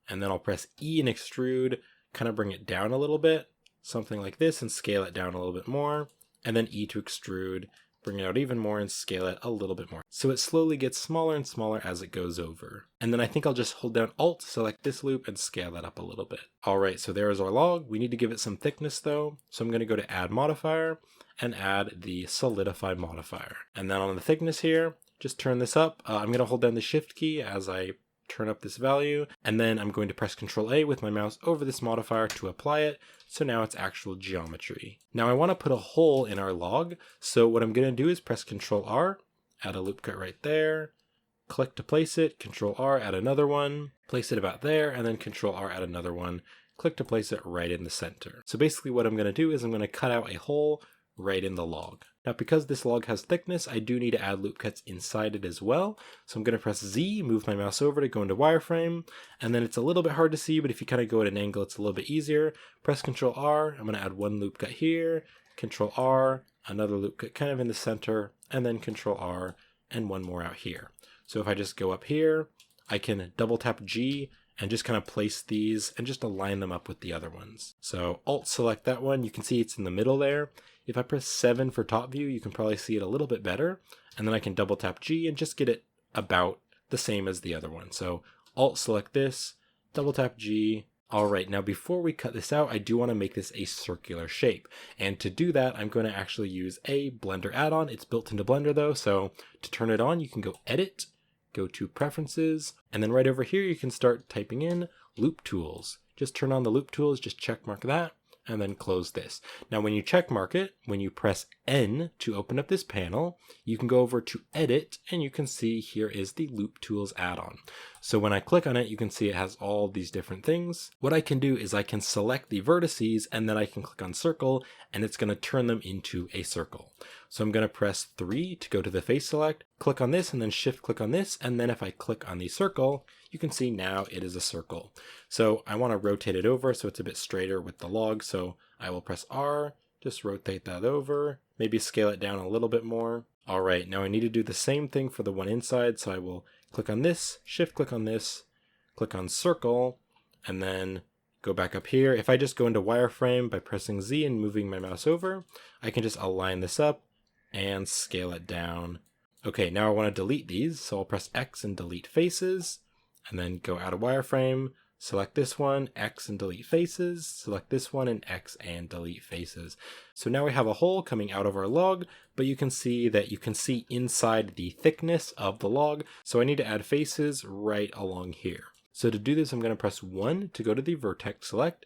Speaker 1: And then I'll press E and extrude, kind of bring it down a little bit, something like this, and scale it down a little bit more. And then E to extrude, bring it out even more and scale it a little bit more. So it slowly gets smaller and smaller as it goes over. And then I think I'll just hold down Alt, select this loop, and scale that up a little bit. Alright, so there is our log. We need to give it some thickness though. So I'm going to go to Add Modifier and add the Solidify modifier. And then on the thickness here, just turn this up. I'm going to hold down the Shift key as I turn up this value, and then I'm going to press Ctrl A with my mouse over this modifier to apply it, so now it's actual geometry. Now I want to put a hole in our log, so what I'm going to do is press Ctrl R, add a loop cut right there, click to place it, Ctrl R, add another one, place it about there, and then Ctrl R, add another one, click to place it right in the center. So basically what I'm going to do is I'm going to cut out a hole right in the log. Now because this log has thickness, I do need to add loop cuts inside it as well. So I'm going to press Z, move my mouse over to go into wireframe, and then it's a little bit hard to see, but if you kind of go at an angle, it's a little bit easier. Press Ctrl R, I'm going to add one loop cut here, Ctrl R, another loop cut kind of in the center, and then Ctrl R, and one more out here. So if I just go up here, I can double tap G, and just kind of place these and just align them up with the other ones. So Alt select that one, you can see it's in the middle there. If I press 7 for top view, you can probably see it a little bit better. And then I can double tap G and just get it about the same as the other one. So Alt select this, double tap G. All right, now before we cut this out, I do want to make this a circular shape. And to do that, I'm going to actually use a Blender add-on. It's built into Blender though, so to turn it on, you can go Edit, go to Preferences, and then right over here, you can start typing in Loop Tools. Just turn on the Loop Tools, just check mark that, and then close this. Now when you check mark it, when you press N to open up this panel, you can go over to Edit, and you can see here is the Loop Tools add-on. So when I click on it, you can see it has all these different things. What I can do is I can select the vertices, and then I can click on Circle, and it's going to turn them into a circle. So I'm going to press 3 to go to the face select, click on this, and then shift click on this, and then if I click on the circle, you can see now it is a circle. So I want to rotate it over so it's a bit straighter with the log, so I will press R, just rotate that over, maybe scale it down a little bit more. All right, now I need to do the same thing for the one inside, so I will click on this, shift click on this, click on circle, and then go back up here. If I just go into wireframe by pressing Z and moving my mouse over, I can just align this up and scale it down. Okay, now I want to delete these, so I'll press X and delete faces, and then go out of wireframe, select this one, X and delete faces, select this one and X and delete faces. So now we have a hole coming out of our log, but you can see that you can see inside the thickness of the log. So I need to add faces right along here. So to do this, I'm going to press 1 to go to the vertex select,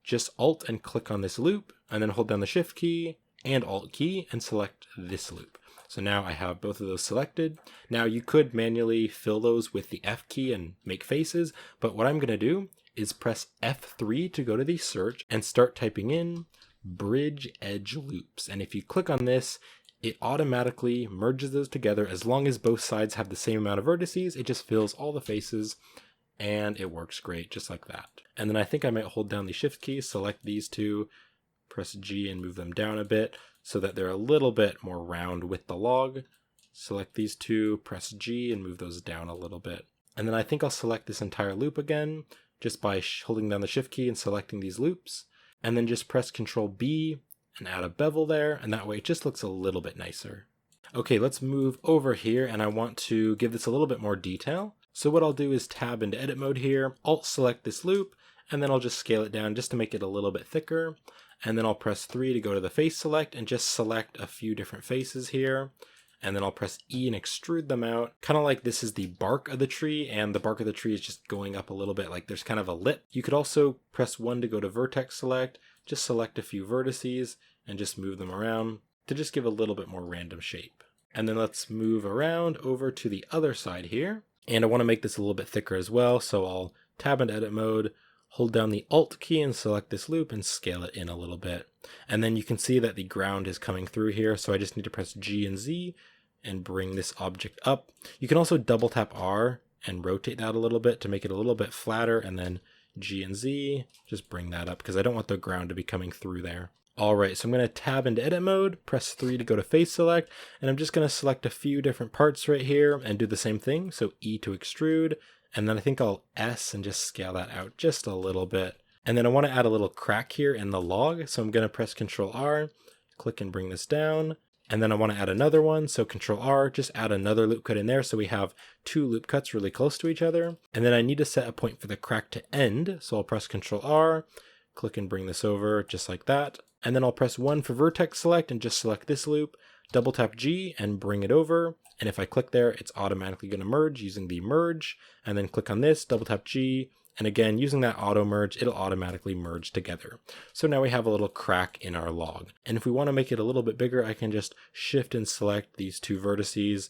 Speaker 1: just Alt and click on this loop, and then hold down the Shift key and Alt key and select this loop. So now I have both of those selected. Now you could manually fill those with the F key and make faces, but what I'm going to do is press F3 to go to the search and start typing in bridge edge loops. And if you click on this, it automatically merges those together. As long as both sides have the same amount of vertices, it just fills all the faces and it works great just like that. And then I think I might hold down the Shift key, select these two, press G and move them down a bit so that they're a little bit more round with the log. Select these two, press G and move those down a little bit. And then I think I'll select this entire loop again just by holding down the Shift key and selecting these loops. And then just press Control B and add a bevel there, and that way it just looks a little bit nicer. Okay, let's move over here, and I want to give this a little bit more detail. So what I'll do is tab into edit mode here, Alt select this loop, and then I'll just scale it down just to make it a little bit thicker. And then I'll press 3 to go to the face select and just select a few different faces here. And then I'll press E and extrude them out, kind of like this is the bark of the tree, and the bark of the tree is just going up a little bit, like there's kind of a lip. You could also press 1 to go to vertex select, just select a few vertices and just move them around to just give a little bit more random shape. And then let's move around over to the other side here. And I want to make this a little bit thicker as well, so I'll tab into edit mode, hold down the Alt key and select this loop and scale it in a little bit. And then you can see that the ground is coming through here, so I just need to press G and Z and bring this object up. You can also double tap R and rotate that a little bit to make it a little bit flatter, and then G and Z, just bring that up because I don't want the ground to be coming through there. Alright, so I'm going to tab into edit mode, press 3 to go to face select, and I'm just going to select a few different parts right here and do the same thing. So E to extrude, and then I think I'll S and just scale that out just a little bit. And then I want to add a little crack here in the log, so I'm going to press Control R, click and bring this down. And then I want to add another one, so Control R, just add another loop cut in there so we have 2 loop cuts really close to each other. And then I need to set a point for the crack to end, so I'll press Control R, click and bring this over just like that. And then I'll press 1 for vertex select and just select this loop, double tap G and bring it over. And if I click there, it's automatically going to merge using the merge. And then click on this, double tap G, and again, using that auto merge, it'll automatically merge together. So now we have a little crack in our log. And if we want to make it a little bit bigger, I can just shift and select these 2 vertices,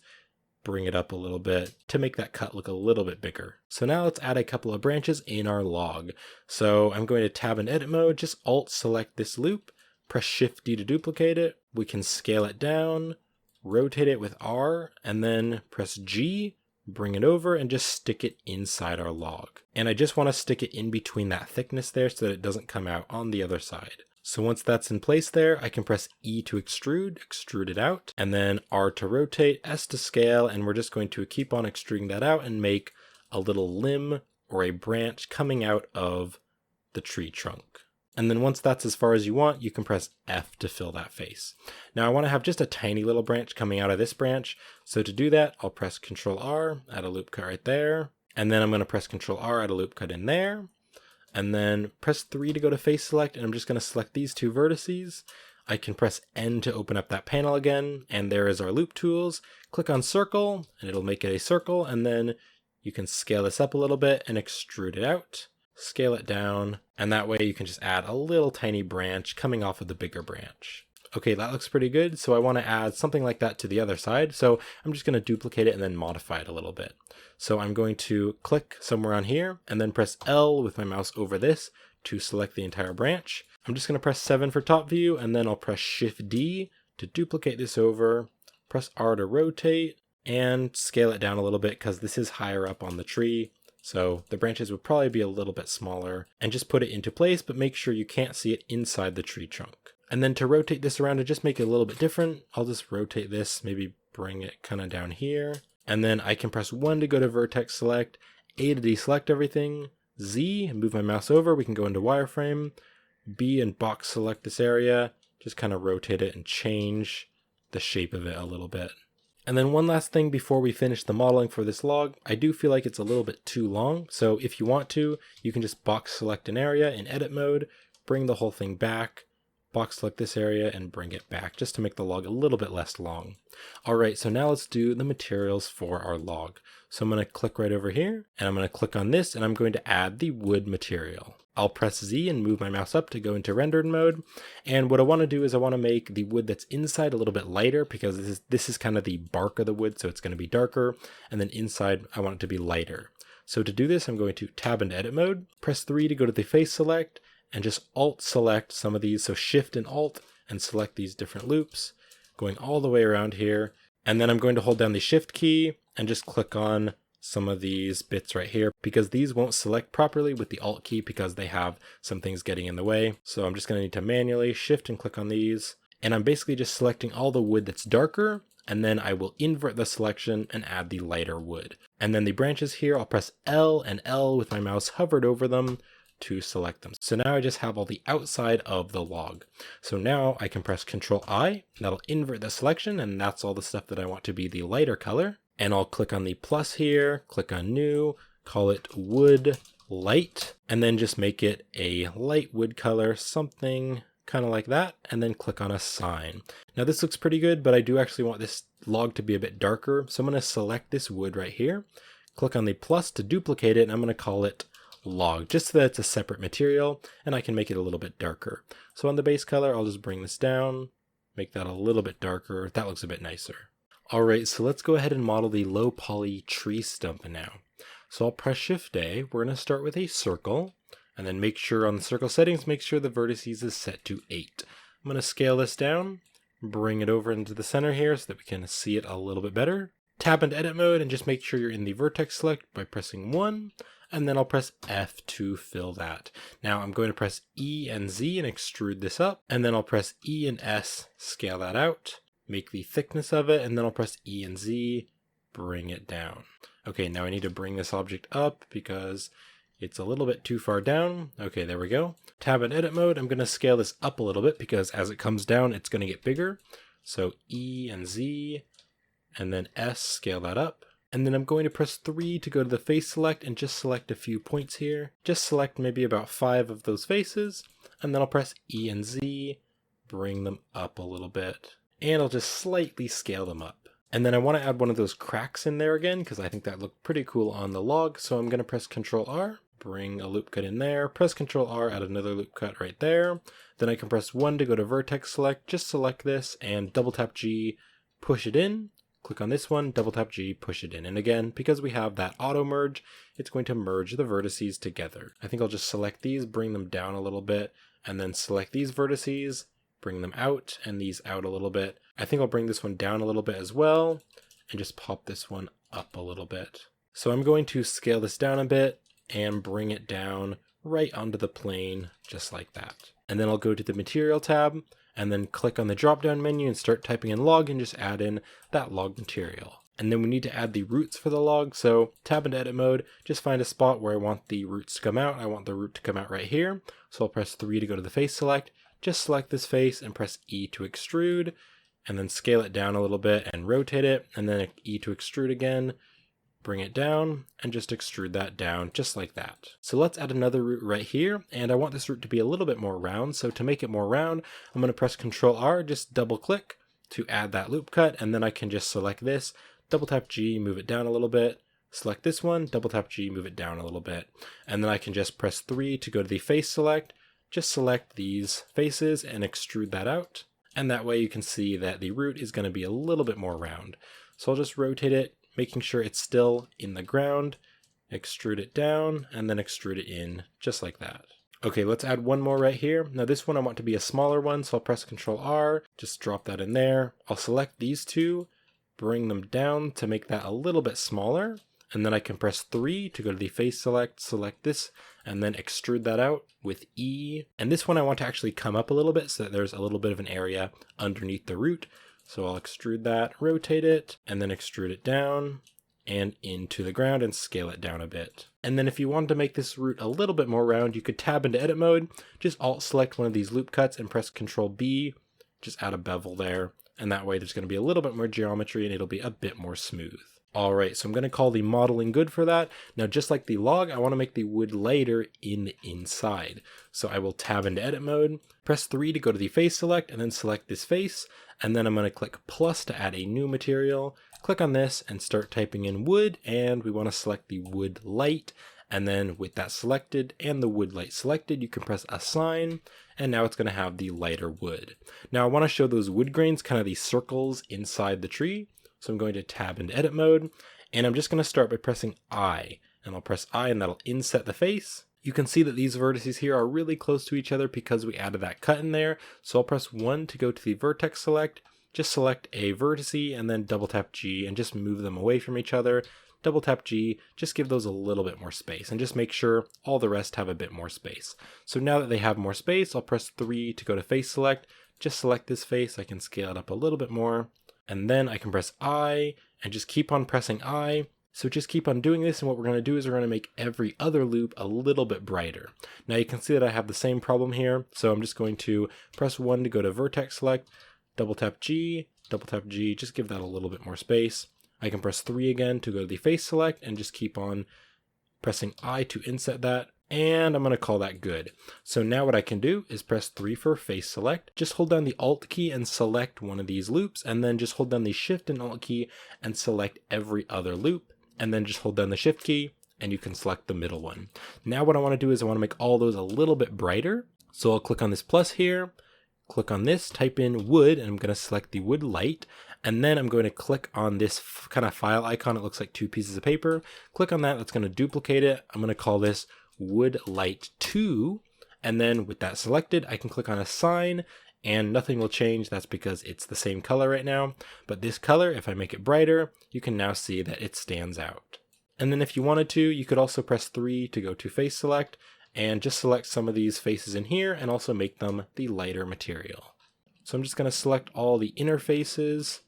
Speaker 1: bring it up a little bit to make that cut look a little bit bigger. So now let's add a couple of branches in our log. So I'm going to tab in edit mode, just Alt select this loop, press Shift D to duplicate it. We can scale it down, rotate it with R, and then press G, bring it over and just stick it inside our log. And I just want to stick it in between that thickness there so that it doesn't come out on the other side. So once that's in place there, I can press E to extrude it out, and then R to rotate, S to scale, and we're just going to keep on extruding that out and make a little limb or a branch coming out of the tree trunk. And then once that's as far as you want, you can press F to fill that face. Now I want to have just a tiny little branch coming out of this branch. So to do that, I'll press Control R, add a loop cut right there. And then I'm going to press Control R, add a loop cut in there. And then press 3 to go to face select. And I'm just going to select these 2 vertices. I can press N to open up that panel again. And there is our loop tools. Click on circle and it'll make it a circle. And then you can scale this up a little bit and extrude it out. Scale it down, and that way you can just add a little tiny branch coming off of the bigger branch. Okay, that looks pretty good, so I want to add something like that to the other side, so I'm just going to duplicate it and then modify it a little bit. So I'm going to click somewhere on here, and then press L with my mouse over this to select the entire branch. I'm just going to press 7 for top view, and then I'll press Shift D to duplicate this over, press R to rotate, and scale it down a little bit because this is higher up on the tree. So the branches would probably be a little bit smaller, and just put it into place, but make sure you can't see it inside the tree trunk. And then to rotate this around and just make it a little bit different, I'll just rotate this, maybe bring it kind of down here. And then I can press 1 to go to vertex select, A to deselect everything, Z and move my mouse over. We can go into wireframe, B and box select this area, just kind of rotate it and change the shape of it a little bit. And then one last thing before we finish the modeling for this log, I do feel like it's a little bit too long. So if you want to, you can just box select an area in edit mode, bring the whole thing back, box select this area and bring it back just to make the log a little bit less long. All right, so now let's do the materials for our log. So I'm going to click right over here and I'm going to click on this and I'm going to add the wood material. I'll press Z and move my mouse up to go into rendered mode. And what I want to do is I want to make the wood that's inside a little bit lighter because this is kind of the bark of the wood, so it's going to be darker. And then inside I want it to be lighter. So to do this, I'm going to tab into edit mode, press 3 to go to the face select, and just alt select some of these. So shift and alt and select these different loops going all the way around here. And then I'm going to hold down the shift key and just click on some of these bits right here because these won't select properly with the alt key because they have some things getting in the way. So I'm just going to need to manually shift and click on these. And I'm basically just selecting all the wood that's darker, and then I will invert the selection and add the lighter wood. And then the branches here, I'll press L and L with my mouse hovered over them to select them. So now I just have all the outside of the log. So now I can press Ctrl I, that'll invert the selection, and that's all the stuff that I want to be the lighter color. And I'll click on the plus here, click on new, call it wood light, and then just make it a light wood color, something kind of like that, and then click on assign. Now this looks pretty good, but I do actually want this log to be a bit darker. So I'm going to select this wood right here, click on the plus to duplicate it, and I'm going to call it log, just so that it's a separate material and I can make it a little bit darker. So on the base color, I'll just bring this down, make that a little bit darker. That looks a bit nicer. All right, so let's go ahead and model the low poly tree stump now. So I'll press Shift A. We're going to start with a circle and then make sure on the circle settings, make sure the vertices is set to 8. I'm going to scale this down, bring it over into the center here so that we can see it a little bit better. Tab into edit mode and just make sure you're in the vertex select by pressing 1. And then I'll press F to fill that. Now I'm going to press E and Z and extrude this up, and then I'll press E and S, scale that out, make the thickness of it, and then I'll press E and Z, bring it down. Okay, now I need to bring this object up because it's a little bit too far down. Okay, there we go. Tab in edit mode, I'm going to scale this up a little bit because as it comes down, it's going to get bigger. So E and Z, and then S, scale that up. And then I'm going to press 3 to go to the face select and just select a few points here. Just select maybe about 5 of those faces. And then I'll press E and Z, bring them up a little bit. And I'll just slightly scale them up. And then I want to add one of those cracks in there again because I think that looked pretty cool on the log. So I'm going to press Ctrl R, bring a loop cut in there, press Ctrl R, add another loop cut right there. Then I can press 1 to go to vertex select, just select this and double tap G, push it in. Click on this one, double tap G, push it in. And again, because we have that auto merge, it's going to merge the vertices together. I think I'll just select these, bring them down a little bit, and then select these vertices, bring them out, and these out a little bit. I think I'll bring this one down a little bit as well, and just pop this one up a little bit. So I'm going to scale this down a bit and bring it down right onto the plane, just like that. And then I'll go to the material tab, and then click on the drop down menu and start typing in log and just add in that log material. And then we need to add the roots for the log. So tab into edit mode, just find a spot where I want the roots to come out. I want the root to come out right here. So I'll press 3 to go to the face select, just select this face and press E to extrude, and then scale it down a little bit and rotate it, and then E to extrude again, bring it down and just extrude that down just like that. So let's add another root right here, and I want this root to be a little bit more round. So to make it more round, I'm going to press Ctrl R, just double click to add that loop cut, and then I can just select this, double tap G, move it down a little bit, select this one, double tap G, move it down a little bit, and then I can just press 3 to go to the face select, just select these faces and extrude that out, and that way you can see that the root is going to be a little bit more round. So I'll just rotate it, making sure it's still in the ground, extrude it down, and then extrude it in, just like that. Okay, let's add one more right here. Now this one I want to be a smaller one, so I'll press Ctrl R, just drop that in there. I'll select these two, bring them down to make that a little bit smaller, and then I can press 3 to go to the face select, select this, and then extrude that out with E. And this one I want to actually come up a little bit so that there's a little bit of an area underneath the root. So I'll extrude that, rotate it, and then extrude it down and into the ground and scale it down a bit. And then if you wanted to make this root a little bit more round, you could tab into edit mode, just alt select one of these loop cuts and press Ctrl B, just add a bevel there, and that way there's going to be a little bit more geometry and it'll be a bit more smooth. Alright, so I'm going to call the modeling good for that. Now just like the log, I want to make the wood lighter in the inside. So I will tab into edit mode, press 3 to go to the face select, and then select this face, and then I'm going to click plus to add a new material. Click on this and start typing in wood, and we want to select the wood light, and then with that selected and the wood light selected, you can press assign, and now it's going to have the lighter wood. Now I want to show those wood grains, kind of these circles inside the tree. So I'm going to tab into edit mode, and I'm just going to start by pressing I, and I'll press I and that'll inset the face. You can see that these vertices here are really close to each other because we added that cut in there. So I'll press 1 to go to the vertex select, just select a vertice and then double tap G and just move them away from each other. Double tap G, just give those a little bit more space and just make sure all the rest have a bit more space. So now that they have more space, I'll press 3 to go to face select, just select this face. I can scale it up a little bit more. And then I can press I and just keep on pressing I. So just keep on doing this, and what we're going to do is we're going to make every other loop a little bit brighter. Now you can see that I have the same problem here, so I'm just going to press 1 to go to vertex select, double tap G, just give that a little bit more space. I can press 3 again to go to the face select and just keep on pressing I to inset that. And I'm going to call that good. So now what I can do is press 3 for face select. Just hold down the Alt key and select one of these loops, and then just hold down the Shift and Alt key and select every other loop, and then just hold down the Shift key and you can select the middle one. Now what I want to do is I want to make all those a little bit brighter. So I'll click on this plus here, click on this, type in wood, and I'm going to select the wood light. And then I'm going to click on this kind of file icon. It looks like 2 pieces of paper. Click on that. That's going to duplicate it. I'm going to call this wood light 2, and then with that selected I can click on assign and nothing will change. That's because it's the same color right now, but this color, if I make it brighter, you can now see that it stands out. And then if you wanted to, you could also press 3 to go to face select and just select some of these faces in here and also make them the lighter material. So I'm just going to select all the inner faces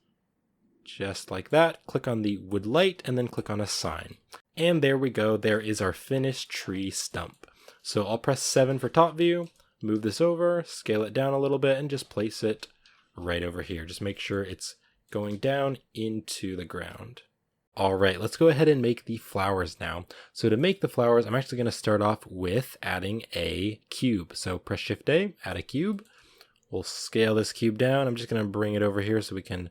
Speaker 1: just like that, click on the wood light and then click on assign. And there we go, there is our finished tree stump. So I'll press 7 for top view, move this over, scale it down a little bit, and just place it right over here. Just make sure it's going down into the ground. Alright, let's go ahead and make the flowers now. So to make the flowers, I'm actually going to start off with adding a cube. So press Shift A, add a cube. We'll scale this cube down. I'm just going to bring it over here so we can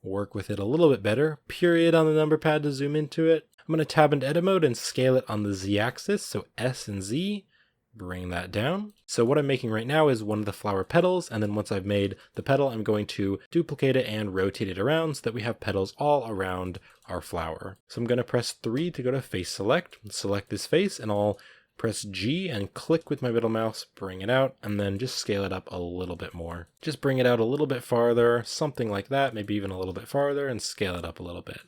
Speaker 1: work with it a little bit better. Period on the number pad to zoom into it. I'm going to tab into edit mode and scale it on the Z axis, so S and Z, bring that down. So what I'm making right now is one of the flower petals, and then once I've made the petal, I'm going to duplicate it and rotate it around so that we have petals all around our flower. So I'm going to press 3 to go to face select, select this face, and I'll press G and click with my middle mouse, bring it out, and then just scale it up a little bit more. Just bring it out a little bit farther, something like that, maybe even a little bit farther, and scale it up a little bit.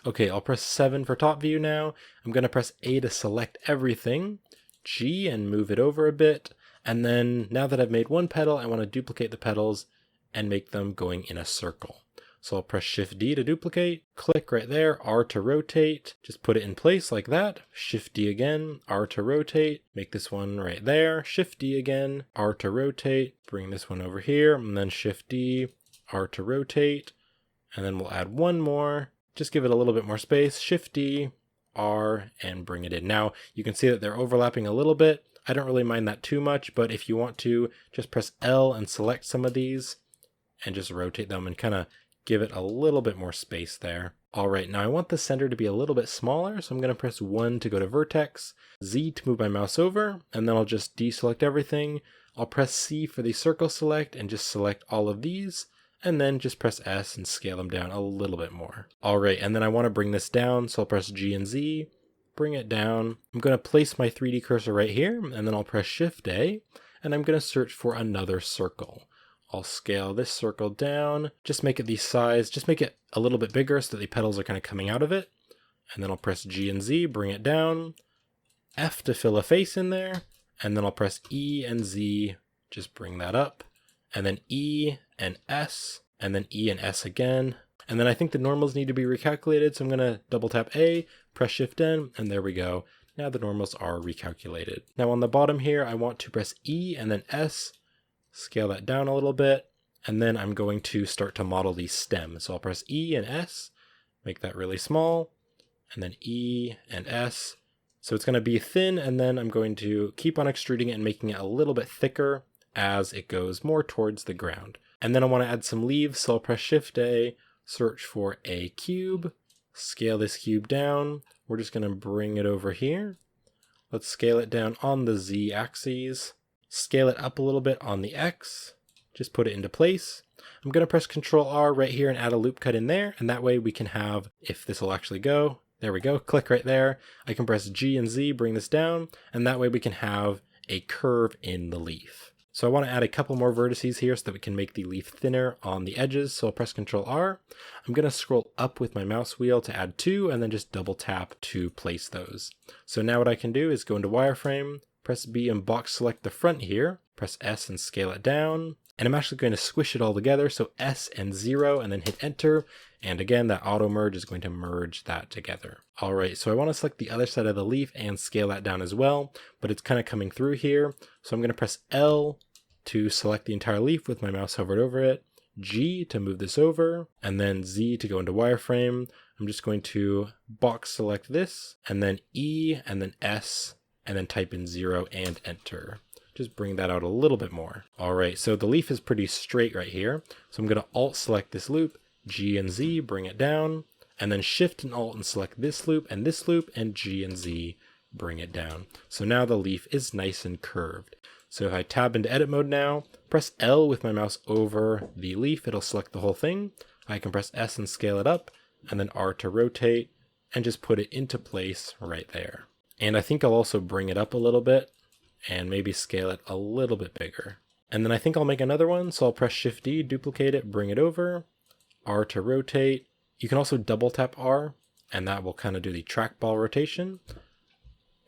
Speaker 1: Okay, I'll press 7 for top view now. I'm going to press A to select everything, G and move it over a bit, and then now that I've made one petal, I want to duplicate the petals and make them going in a circle. So I'll press Shift D to duplicate, click right there, R to rotate, just put it in place like that, Shift D again, R to rotate, make this one right there, Shift D again, R to rotate, bring this one over here, and then Shift D, R to rotate, and then we'll add one more, just give it a little bit more space, Shift D, R, and bring it in. Now you can see that they're overlapping a little bit. I don't really mind that too much, but if you want to, just press L and select some of these and just rotate them and kind of give it a little bit more space there. All right, now I want the center to be a little bit smaller, so I'm going to press 1 to go to vertex, Z to move my mouse over, and then I'll just deselect everything. I'll press C for the circle select and just select all of these, and then just press S and scale them down a little bit more. All right, and then I want to bring this down, so I'll press G and Z, bring it down. I'm going to place my 3D cursor right here, and then I'll press Shift A, and I'm going to search for another circle. I'll scale this circle down, just make it the size, just make it a little bit bigger so that the petals are kind of coming out of it. And then I'll press G and Z, bring it down, F to fill a face in there, and then I'll press E and Z, just bring that up, and then E and S, and then E and S again. And then I think the normals need to be recalculated, so I'm going to double tap A, press Shift N, and there we go. Now the normals are recalculated. Now on the bottom here, I want to press E and then S, scale that down a little bit, And then I'm going to start to model these stems. So I'll press E and S, make that really small, and then E and S. So it's going to be thin, and then I'm going to keep on extruding it and making it a little bit thicker as it goes more towards the ground. And then I want to add some leaves, so I'll press Shift A, search for a cube, scale this cube down. We're just going to bring it over here. Let's scale it down on the Z axis, scale it up a little bit on the X, just put it into place. I'm going to press Ctrl R right here and add a loop cut in there, and that way we can have, if this will actually go, there we go, click right there. I can press G and Z, bring this down, and that way we can have a curve in the leaf. So I want to add a couple more vertices here so that we can make the leaf thinner on the edges. So I'll press Ctrl R. I'm going to scroll up with my mouse wheel to add 2 and then just double tap to place those. So now what I can do is go into wireframe, press B and box select the front here, press S and scale it down. And I'm actually going to squish it all together. So S and 0 and then hit enter. And again, that auto merge is going to merge that together. All right, so I want to select the other side of the leaf and scale that down as well, but it's kind of coming through here. So I'm going to press L to select the entire leaf with my mouse hovered over it, G to move this over, and then Z to go into wireframe. I'm just going to box select this, and then E, and then S, and then type in 0 and enter. Just bring that out a little bit more. All right, so the leaf is pretty straight right here. So I'm going to Alt select this loop, G and Z, bring it down, and then Shift and Alt and select this loop, and G and Z, bring it down. So now the leaf is nice and curved. So if I tab into edit mode now, press L with my mouse over the leaf, it'll select the whole thing. I can press S and scale it up, and then R to rotate, and just put it into place right there. And I think I'll also bring it up a little bit, and maybe scale it a little bit bigger. And then I think I'll make another one, so I'll press Shift D, duplicate it, bring it over, R to rotate. You can also double tap R, and that will kind of do the trackball rotation,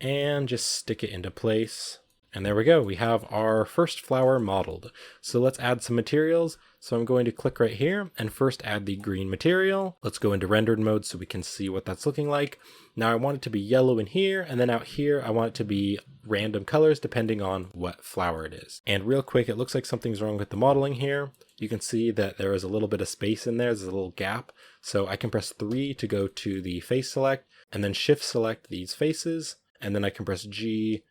Speaker 1: and just stick it into place. And there we go, we have our first flower modeled. So let's add some materials. So I'm going to click right here and first add the green material. Let's go into rendered mode so we can see what that's looking like. Now I want it to be yellow in here, and then out here I want it to be random colors depending on what flower it is. And real quick, it looks like something's wrong with the modeling here. You can see that there is a little bit of space in there, there's a little gap. So I can press 3 to go to the face select, and then shift select these faces, and then I can press G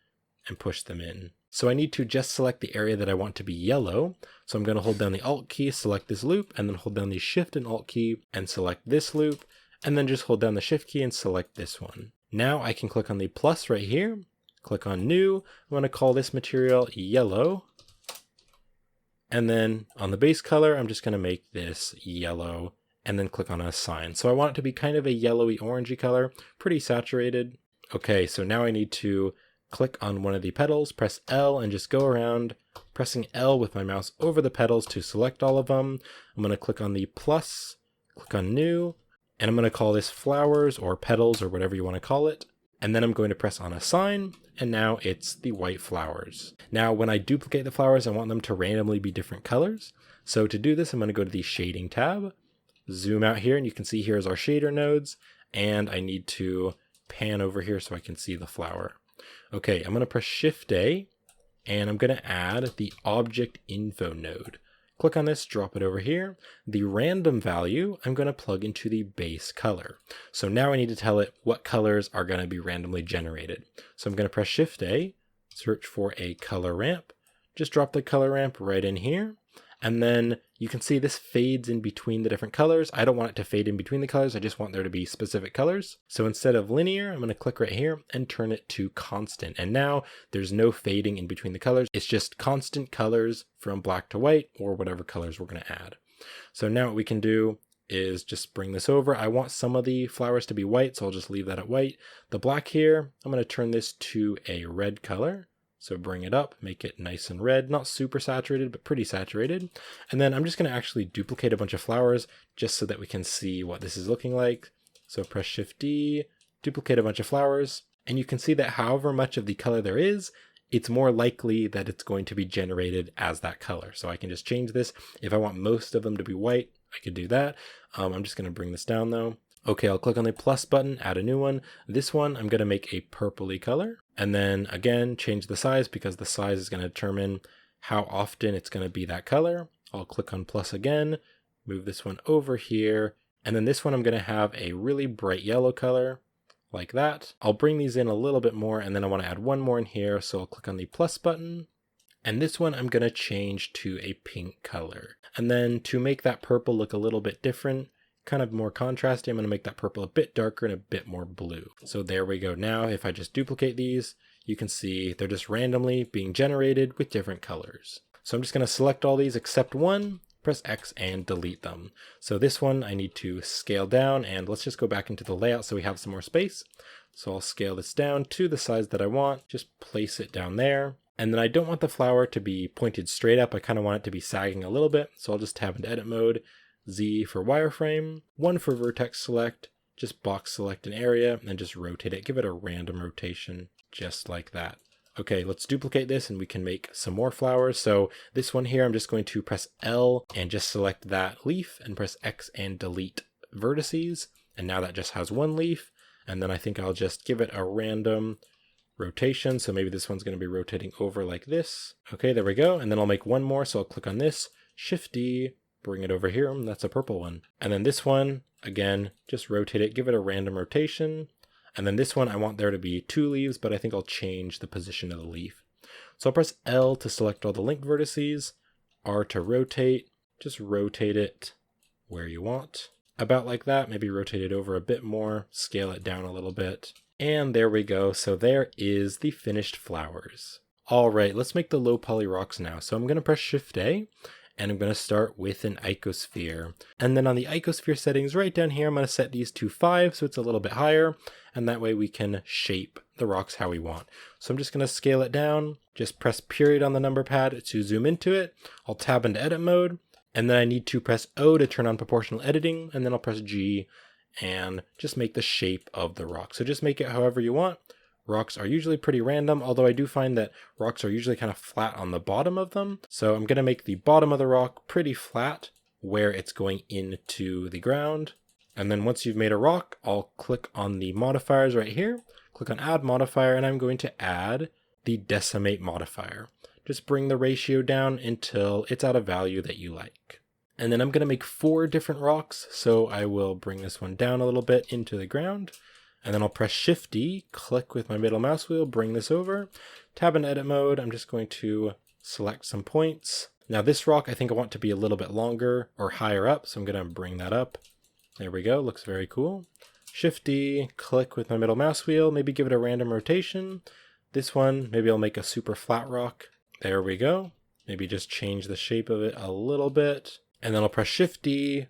Speaker 1: and push them in. So I need to just select the area that I want to be yellow. So I'm going to hold down the Alt key, select this loop, and then hold down the Shift and Alt key and select this loop, and then just hold down the Shift key and select this one. Now I can click on the plus right here, click on New. I'm going to call this material yellow. And then on the base color, I'm just going to make this yellow and then click on Assign. So I want it to be kind of a yellowy orangey color, pretty saturated. Okay, so now I need to click on one of the petals, press L and just go around pressing L with my mouse over the petals to select all of them. I'm going to click on the plus, click on New, and I'm going to call this flowers or petals or whatever you want to call it. And then I'm going to press on Assign, and now it's the white flowers. Now when I duplicate the flowers, I want them to randomly be different colors. So to do this, I'm going to go to the Shading tab, zoom out here, and you can see here's our shader nodes, and I need to pan over here so I can see the flower. Okay, I'm going to press Shift A, and I'm going to add the Object Info node. Click on this, drop it over here. The random value, I'm going to plug into the base color. So now I need to tell it what colors are going to be randomly generated. So I'm going to press Shift A, search for a color ramp, just drop the color ramp right in here. And then you can see this fades in between the different colors. I don't want it to fade in between the colors. I just want there to be specific colors. So instead of linear, I'm going to click right here and turn it to constant. And now there's no fading in between the colors. It's just constant colors from black to white or whatever colors we're going to add. So now what we can do is just bring this over. I want some of the flowers to be white, so I'll just leave that at white. The black here, I'm going to turn this to a red color. So bring it up, make it nice and red, not super saturated, but pretty saturated. And then I'm just going to actually duplicate a bunch of flowers just so that we can see what this is looking like. So press Shift D, duplicate a bunch of flowers, and you can see that however much of the color there is, it's more likely that it's going to be generated as that color. So I can just change this. If I want most of them to be white, I could do that. I'm just going to bring this down though. Okay, I'll click on the plus button, add a new one. This one, I'm going to make a purpley color. And then again, change the size because the size is going to determine how often it's going to be that color. I'll click on plus again, move this one over here, and then this one I'm going to have a really bright yellow color, like that. I'll bring these in a little bit more, and then I want to add one more in here, so I'll click on the plus button. And this one I'm going to change to a pink color. And then to make that purple look a little bit different, kind of more contrasty, I'm going to make that purple a bit darker and a bit more blue. So there we go. Now if I just duplicate these, you can see they're just randomly being generated with different colors. So I'm just going to select all these except one, press X and delete them. So this one I need to scale down, and let's just go back into the layout so we have some more space. So I'll scale this down to the size that I want, just place it down there. And then I don't want the flower to be pointed straight up. I kind of want it to be sagging a little bit. So I'll just tab into edit mode, Z for wireframe, 1 for vertex select, just box select an area and then just rotate it. Give it a random rotation, just like that. Okay, let's duplicate this and we can make some more flowers. So this one here, I'm just going to press L and just select that leaf and press X and delete vertices. And now that just has one leaf. And then I think I'll just give it a random rotation. So maybe this one's going to be rotating over like this. Okay, there we go. And then I'll make one more. So I'll click on this, Shift D, bring it over here. That's a purple one. And then this one, again, just rotate it, give it a random rotation. And then this one, I want there to be 2 leaves, but I think I'll change the position of the leaf. So I'll press L to select all the linked vertices, R to rotate, just rotate it where you want. About like that, maybe rotate it over a bit more, scale it down a little bit. And there we go. So there is the finished flowers. All right, let's make the low poly rocks now. So I'm going to press Shift A. And I'm going to start with an icosphere. And then on the icosphere settings right down here, I'm going to set these to 5 so it's a little bit higher. And that way we can shape the rocks how we want. So I'm just going to scale it down, just press period on the number pad to zoom into it. I'll tab into edit mode. And then I need to press O to turn on proportional editing. And then I'll press G and just make the shape of the rock. So just make it however you want. Rocks are usually pretty random, although I do find that rocks are usually kind of flat on the bottom of them. So I'm going to make the bottom of the rock pretty flat where it's going into the ground. And then once you've made a rock, I'll click on the modifiers right here, click on add modifier, and I'm going to add the decimate modifier. Just bring the ratio down until it's at a value that you like. And then I'm going to make 4 different rocks. So I will bring this one down a little bit into the ground. And then I'll press Shift D, click with my middle mouse wheel, bring this over, tab in edit mode. I'm just going to select some points. Now this rock, I think I want to be a little bit longer or higher up. So I'm going to bring that up. There we go. Looks very cool. Shift D, click with my middle mouse wheel, maybe give it a random rotation. This one, maybe I'll make a super flat rock. There we go. Maybe just change the shape of it a little bit. And then I'll press Shift D,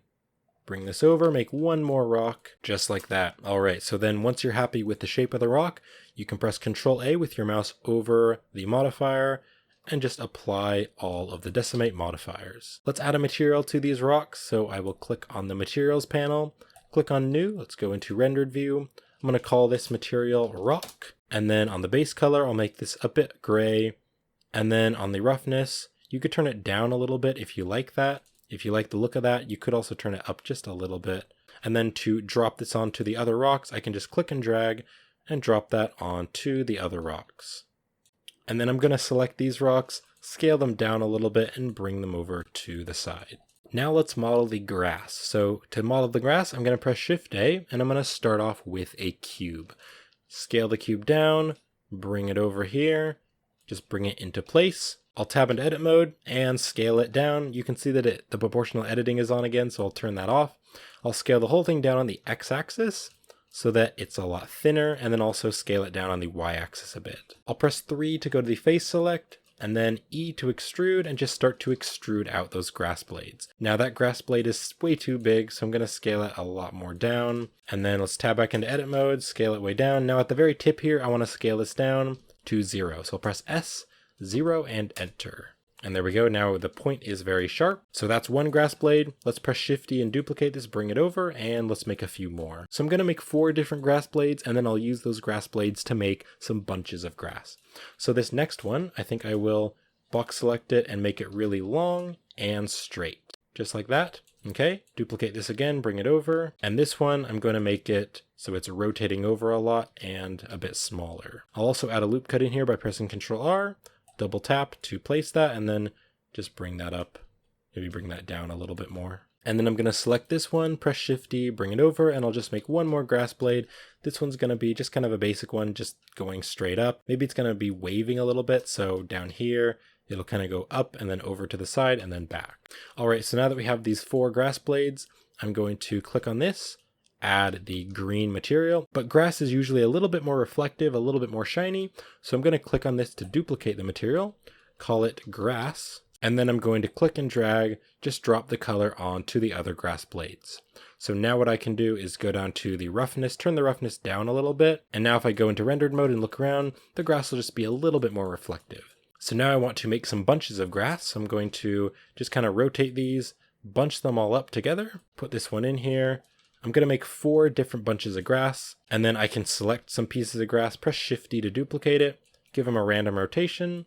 Speaker 1: bring this over, make one more rock, just like that. All right, so then once you're happy with the shape of the rock, you can press Control A with your mouse over the modifier and just apply all of the decimate modifiers. Let's add a material to these rocks. So I will click on the materials panel, click on new, let's go into rendered view. I'm gonna call this material rock. And then on the base color, I'll make this a bit gray. And then on the roughness, you could turn it down a little bit if you like that. If you like the look of that, you could also turn it up just a little bit. And then to drop this onto the other rocks, I can just click and drag and drop that onto the other rocks. And then I'm going to select these rocks, scale them down a little bit, and bring them over to the side. Now let's model the grass. So to model the grass, I'm going to press Shift A, and I'm going to start off with a cube. Scale the cube down, bring it over here, just bring it into place. I'll tab into edit mode and scale it down. You can see that the proportional editing is on again, so I'll turn that off. I'll scale the whole thing down on the x-axis so that it's a lot thinner, and then also scale it down on the y-axis a bit. I'll press 3 to go to the face select, and then E to extrude, and just start to extrude out those grass blades. Now that grass blade is way too big, so I'm going to scale it a lot more down. And then let's tab back into edit mode, scale it way down. Now at the very tip here, I want to scale this down to 0. So I'll press S, 0, and enter. And there we go. Now the point is very sharp. So that's one grass blade. Let's press Shift D and duplicate this, bring it over, and let's make a few more. So I'm going to make 4 different grass blades, and then I'll use those grass blades to make some bunches of grass. So this next one, I think I will box select it and make it really long and straight, just like that. Okay, duplicate this again, bring it over. And this one, I'm going to make it so it's rotating over a lot and a bit smaller. I'll also add a loop cut in here by pressing Control R. Double tap to place that, and then just bring that up Maybe bring that down a little bit more. And then I'm going to select this one, press Shift D, bring it over, and I'll just make one more grass blade. This one's going to be just kind of a basic one, just going straight up. Maybe it's going to be waving a little bit, so down here, it'll kind of go up and then over to the side and then back. All right, so now that we have these 4 grass blades, I'm going to click on this, add the green material, but grass is usually a little bit more reflective, a little bit more shiny. So I'm going to click on this to duplicate the material, call it grass. And then I'm going to click and drag, just drop the color onto the other grass blades. So now what I can do is go down to the roughness, turn the roughness down a little bit. And now if I go into rendered mode and look around, the grass will just be a little bit more reflective. So now I want to make some bunches of grass. So I'm going to just kind of rotate these, bunch them all up together, put this one in here. I'm going to make 4 different bunches of grass, and then I can select some pieces of grass, press Shift D to duplicate it, give them a random rotation,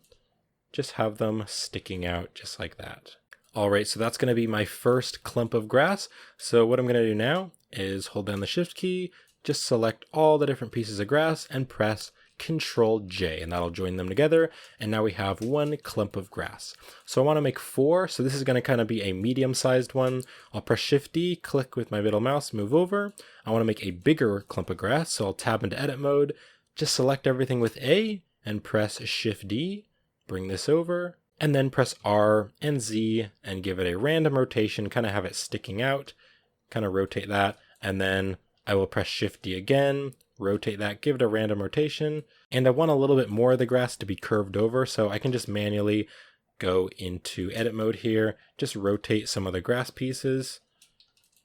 Speaker 1: just have them sticking out just like that. All right, so that's going to be my first clump of grass. So what I'm going to do now is hold down the Shift key, just select all the different pieces of grass and press Control J, and that'll join them together. And now we have 1 clump of grass. So I want to make 4. So this is going to kind of be a medium-sized one. I'll press Shift D, click with my middle mouse, move over. I want to make a bigger clump of grass. So I'll tab into edit mode, just select everything with A and press Shift D, bring this over, and then press R and Z and give it a random rotation, kind of have it sticking out, kind of rotate that. And then I will press Shift D again, rotate that, give it a random rotation, and I want a little bit more of the grass to be curved over, so I can just manually go into edit mode here, just rotate some of the grass pieces,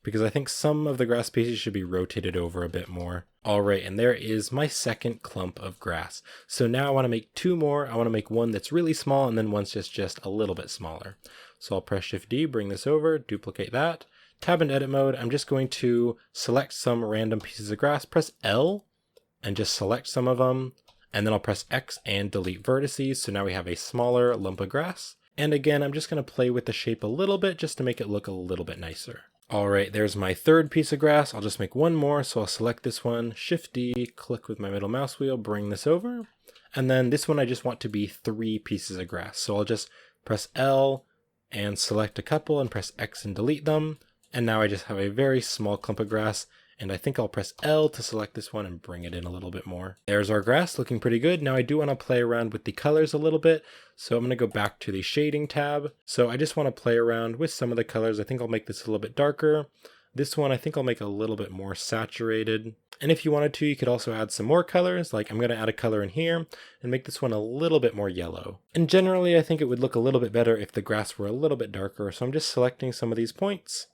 Speaker 1: because I think some of the grass pieces should be rotated over a bit more. All right, and there is my second clump of grass. So now I want to make 2 more. I want to make one that's really small and then one's just a little bit smaller. So I'll press Shift D, bring this over, duplicate that, tab into edit mode. I'm just going to select some random pieces of grass, press L, and just select some of them, and then I'll press X and delete vertices. So now we have a smaller lump of grass. And again, I'm just going to play with the shape a little bit just to make it look a little bit nicer. All right, there's my third piece of grass. I'll just make one more. So I'll select this one, Shift D, click with my middle mouse wheel, bring this over. And then this one I just want to be 3 pieces of grass. So I'll just press L and select a couple and press X and delete them. And now I just have a very small clump of grass. And I think I'll press L to select this one and bring it in a little bit more. There's our grass looking pretty good. Now I do want to play around with the colors a little bit. So I'm going to go back to the shading tab. So I just want to play around with some of the colors. I think I'll make this a little bit darker. This one I think I'll make a little bit more saturated. And if you wanted to, you could also add some more colors. Like I'm going to add a color in here and make this one a little bit more yellow. And generally I think it would look a little bit better if the grass were a little bit darker. So I'm just selecting some of these points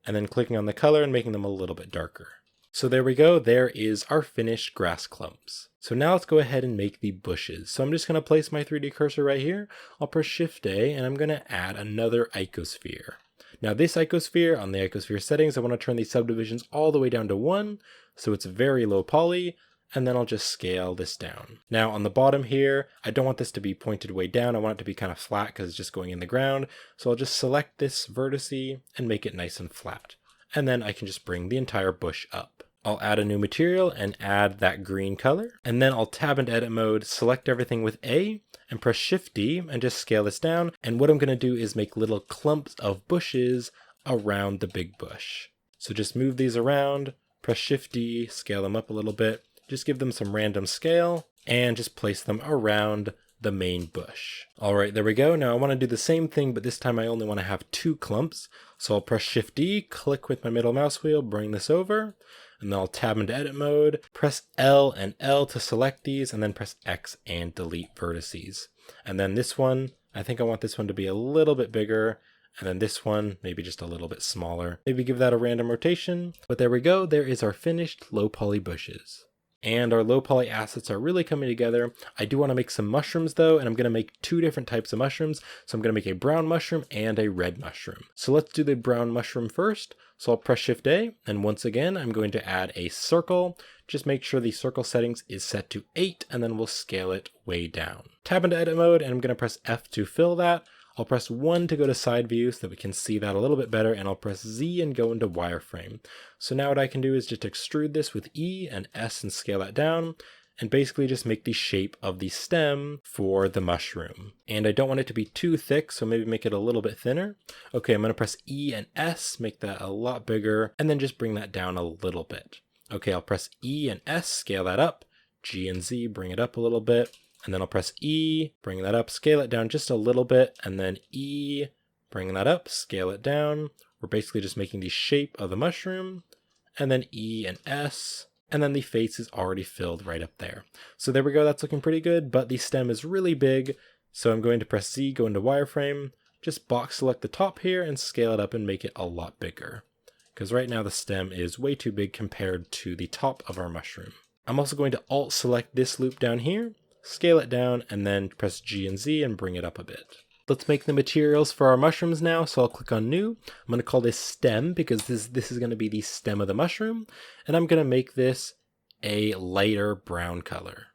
Speaker 1: and then clicking on the color and making them a little bit darker. So there we go, there is our finished grass clumps. So now let's go ahead and make the bushes. So I'm just going to place my 3D cursor right here. I'll press Shift A and I'm going to add another icosphere. Now this icosphere, on the icosphere settings, I want to turn these subdivisions all the way down to 1. So it's very low poly. And then I'll just scale this down. Now on the bottom here, I don't want this to be pointed way down. I want it to be kind of flat because it's just going in the ground. So I'll just select this vertice and make it nice and flat. And then I can just bring the entire bush up. I'll add a new material and add that green color. And then I'll tab into edit mode, select everything with A and press Shift D and just scale this down. And what I'm going to do is make little clumps of bushes around the big bush. So just move these around, press Shift D, scale them up a little bit, just give them some random scale and just place them around the main bush. All right, there we go. Now I want to do the same thing, but this time I only want to have 2 clumps. So I'll press Shift D, click with my middle mouse wheel, bring this over, and then I'll tab into edit mode, press L and L to select these, and then press X and delete vertices. And then this one, I think I want this one to be a little bit bigger, and then this one, maybe just a little bit smaller. Maybe give that a random rotation. But there we go. There is our finished low poly bushes. And our low poly assets are really coming together. I do want to make some mushrooms though, and I'm going to make 2 different types of mushrooms. So I'm going to make a brown mushroom and a red mushroom. So let's do the brown mushroom first. So I'll press Shift A, and once again, I'm going to add a circle. Just make sure the circle settings is set to 8, and then we'll scale it way down. Tab into edit mode, and I'm going to press F to fill that. I'll press 1 to go to side view so that we can see that a little bit better, and I'll press Z and go into wireframe. So now what I can do is just extrude this with E and S and scale that down, and basically just make the shape of the stem for the mushroom. And I don't want it to be too thick, so maybe make it a little bit thinner. Okay, I'm going to press E and S, make that a lot bigger, and then just bring that down a little bit. Okay, I'll press E and S, scale that up. G and Z, bring it up a little bit. And then I'll press E, bring that up, scale it down just a little bit, and then E, bring that up, scale it down. We're basically just making the shape of the mushroom, and then E and S, and then the face is already filled right up there. So there we go, that's looking pretty good, but the stem is really big, so I'm going to press Z, go into wireframe, just box select the top here and scale it up and make it a lot bigger. Because right now the stem is way too big compared to the top of our mushroom. I'm also going to Alt select this loop down here, scale it down, and then press G and Z and bring it up a bit. Let's make the materials for our mushrooms now, so I'll click on New. I'm going to call this Stem because this is going to be the stem of the mushroom, and I'm going to make this a lighter brown color.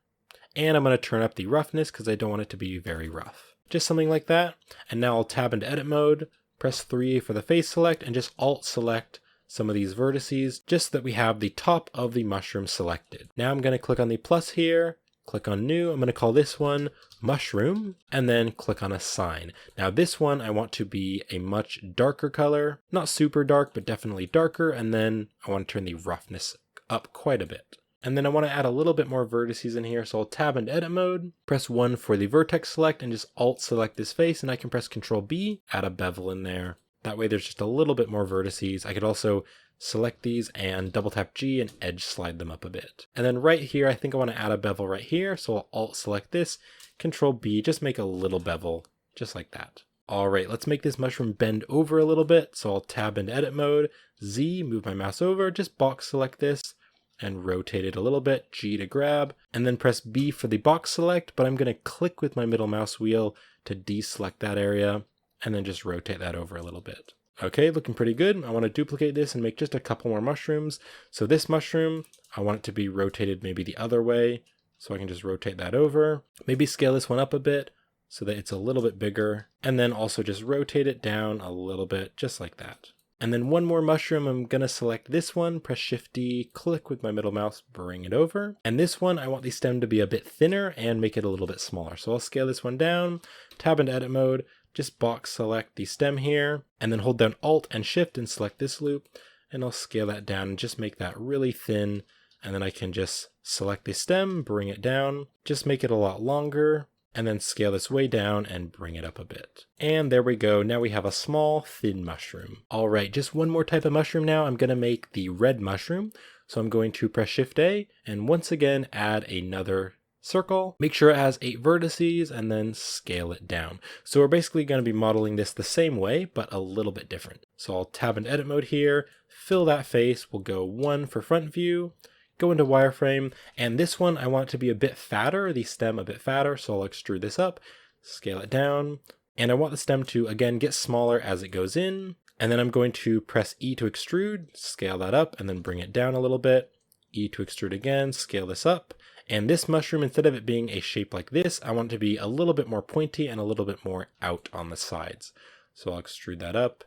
Speaker 1: And I'm going to turn up the roughness because I don't want it to be very rough. Just something like that, and now I'll tab into Edit Mode, press 3 for the face select, and just Alt select some of these vertices just so that we have the top of the mushroom selected. Now I'm going to click on the plus here, click on New. I'm going to call this one Mushroom, and then click on Assign. Now this one I want to be a much darker color, not super dark, but definitely darker, and then I want to turn the roughness up quite a bit. And then I want to add a little bit more vertices in here, so I'll tab into Edit Mode, press 1 for the vertex select, and just Alt select this face, and I can press Ctrl B, add a bevel in there. That way there's just a little bit more vertices. I could also select these and double tap G and edge slide them up a bit. And then right here, I think I want to add a bevel right here. So I'll Alt select this, Control B, just make a little bevel, just like that. All right, let's make this mushroom bend over a little bit. So I'll tab into Edit Mode, Z, move my mouse over, just box select this and rotate it a little bit, G to grab, and then press B for the box select, but I'm going to click with my middle mouse wheel to deselect that area, and then just rotate that over a little bit. Okay, looking pretty good. I want to duplicate this and make just a couple more mushrooms. So this mushroom, I want it to be rotated maybe the other way. So I can just rotate that over. Maybe scale this one up a bit so that it's a little bit bigger. And then also just rotate it down a little bit, just like that. And then one more mushroom, I'm going to select this one, press Shift D, click with my middle mouse, bring it over. And this one, I want the stem to be a bit thinner and make it a little bit smaller. So I'll scale this one down, tab into Edit Mode, just box select the stem here, and then hold down Alt and Shift and select this loop, and I'll scale that down and just make that really thin, and then I can just select the stem, bring it down, just make it a lot longer, and then scale this way down and bring it up a bit. And there we go, now we have a small, thin mushroom. All right, just one more type of mushroom now. I'm gonna make the red mushroom, so I'm going to press Shift A, and once again, add another circle, make sure it has 8 vertices, and then scale it down. So we're basically going to be modeling this the same way, but a little bit different. So I'll tab into Edit Mode here, fill that face, we'll go 1 for front view, go into wireframe, and this one I want it to be a bit fatter, the stem a bit fatter, so I'll extrude this up, scale it down, and I want the stem to again get smaller as it goes in, and then I'm going to press E to extrude, scale that up, and then bring it down a little bit, E to extrude again, scale this up. And this mushroom, instead of it being a shape like this, I want it to be a little bit more pointy and a little bit more out on the sides. So I'll extrude that up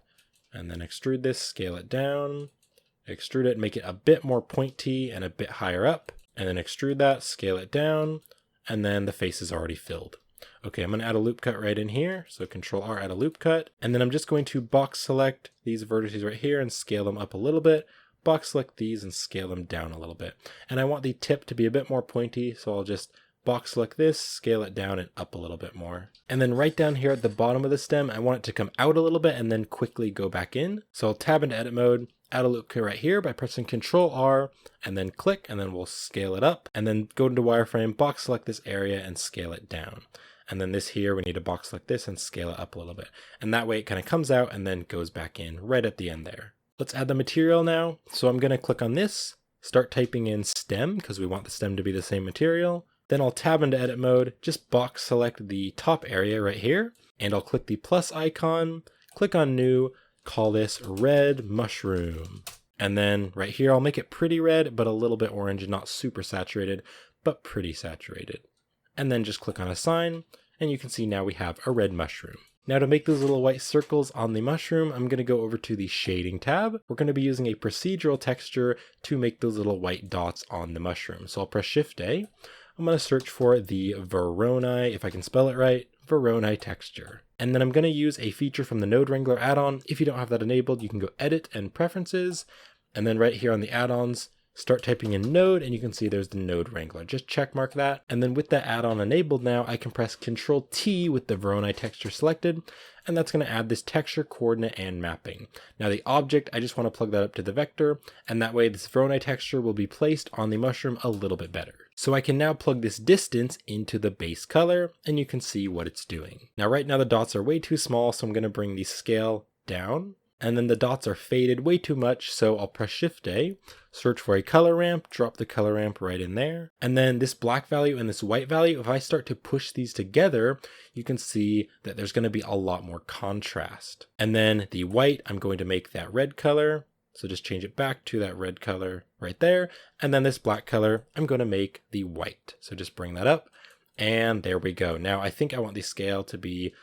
Speaker 1: and then extrude this, scale it down, extrude it, make it a bit more pointy and a bit higher up, and then extrude that, scale it down, and then the face is already filled. Okay, I'm going to add a loop cut right in here. So Control R, add a loop cut, and then I'm just going to box select these vertices right here and scale them up a little bit. Box select these and scale them down a little bit. And I want the tip to be a bit more pointy, so I'll just box select this, scale it down and up a little bit more. And then right down here at the bottom of the stem, I want it to come out a little bit and then quickly go back in. So I'll tab into Edit Mode, add a loop cut right here by pressing Control R and then click, and then we'll scale it up, and then go into wireframe, box select this area and scale it down. And then this here, we need to box select this and scale it up a little bit. And that way it kind of comes out and then goes back in right at the end there. Let's add the material now. So I'm going to click on this, start typing in stem because we want the stem to be the same material. Then I'll tab into Edit Mode, just box select the top area right here, and I'll click the plus icon, click on New, call this Red Mushroom. And then right here, I'll make it pretty red, but a little bit orange, not super saturated, but pretty saturated. And then just click on Assign, and you can see now we have a red mushroom. Now to make those little white circles on the mushroom, I'm going to go over to the Shading tab. We're going to be using a procedural texture to make those little white dots on the mushroom. So I'll press Shift A. I'm going to search for the Voronoi, if I can spell it right, Voronoi texture. And then I'm going to use a feature from the Node Wrangler add-on. If you don't have that enabled, you can go Edit and Preferences. And then right here on the add-ons, start typing in Node, and you can see there's the Node Wrangler. Just check mark that. And then with that add-on enabled now, I can press Control T with the Voronoi texture selected, and that's going to add this texture, coordinate, and mapping. Now the object, I just want to plug that up to the vector, and that way this Voronoi texture will be placed on the mushroom a little bit better. So I can now plug this distance into the base color, and you can see what it's doing. Now right now the dots are way too small, so I'm going to bring the scale down. And then the dots are faded way too much, so I'll press Shift A, search for a color ramp, drop the color ramp right in there. And then this black value and this white value, if I start to push these together, you can see that there's going to be a lot more contrast. And then the white, I'm going to make that red color. So just change it back to that red color right there. And then this black color, I'm going to make the white. So just bring that up. And there we go. Now I think I want the scale to be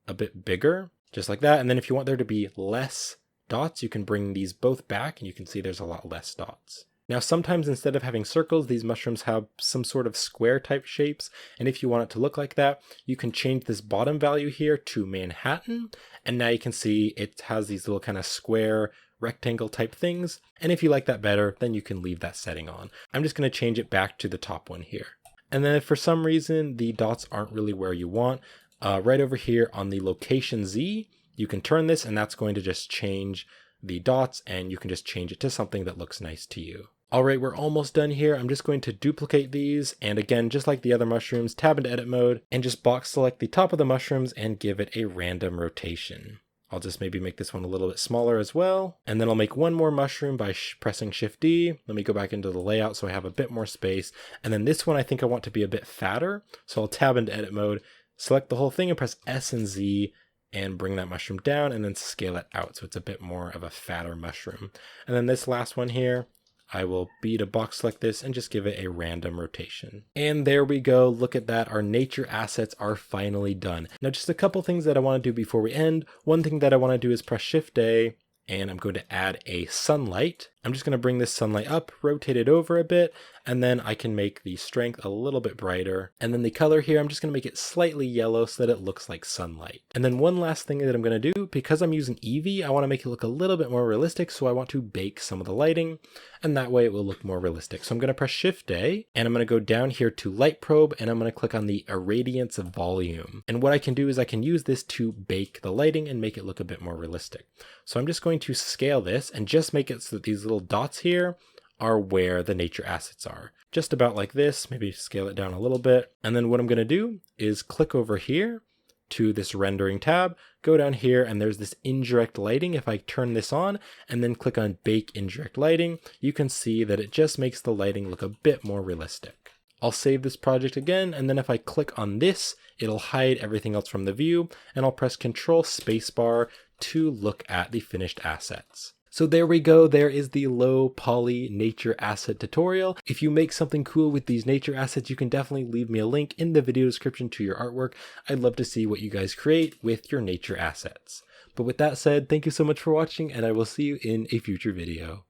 Speaker 1: a bit bigger. Just like that. And then if you want there to be less dots, you can bring these both back and you can see there's a lot less dots. Now, sometimes instead of having circles, these mushrooms have some sort of square type shapes. And if you want it to look like that, you can change this bottom value here to Manhattan. And now you can see it has these little kind of square rectangle type things. And if you like that better, then you can leave that setting on. I'm just going to change it back to the top one here. And then if for some reason the dots aren't really where you want, right over here on the location Z, you can turn this and that's going to just change the dots and you can just change it to something that looks nice to you. All right, we're almost done here. I'm just going to duplicate these. And again, just like the other mushrooms, tab into edit mode and just box select the top of the mushrooms and give it a random rotation. I'll just maybe make this one a little bit smaller as well. And then I'll make one more mushroom by pressing Shift D. Let me go back into the layout so I have a bit more space. And then this one, I think I want to be a bit fatter. So I'll tab into edit mode, select the whole thing and press S and Z and bring that mushroom down and then scale it out so it's a bit more of a fatter mushroom. And then this last one here, I will B to box select this and just give it a random rotation. And there we go. Look at that. Our nature assets are finally done. Now just a couple things that I want to do before we end. One thing that I want to do is press Shift A and I'm going to add a sunlight. I'm just going to bring this sunlight up, rotate it over a bit, and then I can make the strength a little bit brighter. And then the color here, I'm just going to make it slightly yellow so that it looks like sunlight. And then one last thing that I'm going to do, because I'm using Eevee, I want to make it look a little bit more realistic. So I want to bake some of the lighting and that way it will look more realistic. So I'm going to press Shift A and I'm going to go down here to Light Probe and I'm going to click on the Irradiance Volume. And what I can do is I can use this to bake the lighting and make it look a bit more realistic. So I'm just going to scale this and just make it so that these little dots here are where the nature assets are. Just about like this, maybe scale it down a little bit. And then what I'm going to do is click over here to this rendering tab, go down here and there's this indirect lighting. If I turn this on and then click on bake indirect lighting, you can see that it just makes the lighting look a bit more realistic. I'll save this project again, and then if I click on this, it'll hide everything else from the view, and I'll press Control Spacebar to look at the finished assets. So there we go, there is the low poly nature asset tutorial. If you make something cool with these nature assets, you can definitely leave me a link in the video description to your artwork. I'd love to see what you guys create with your nature assets. But with that said, thank you so much for watching, and I will see you in a future video.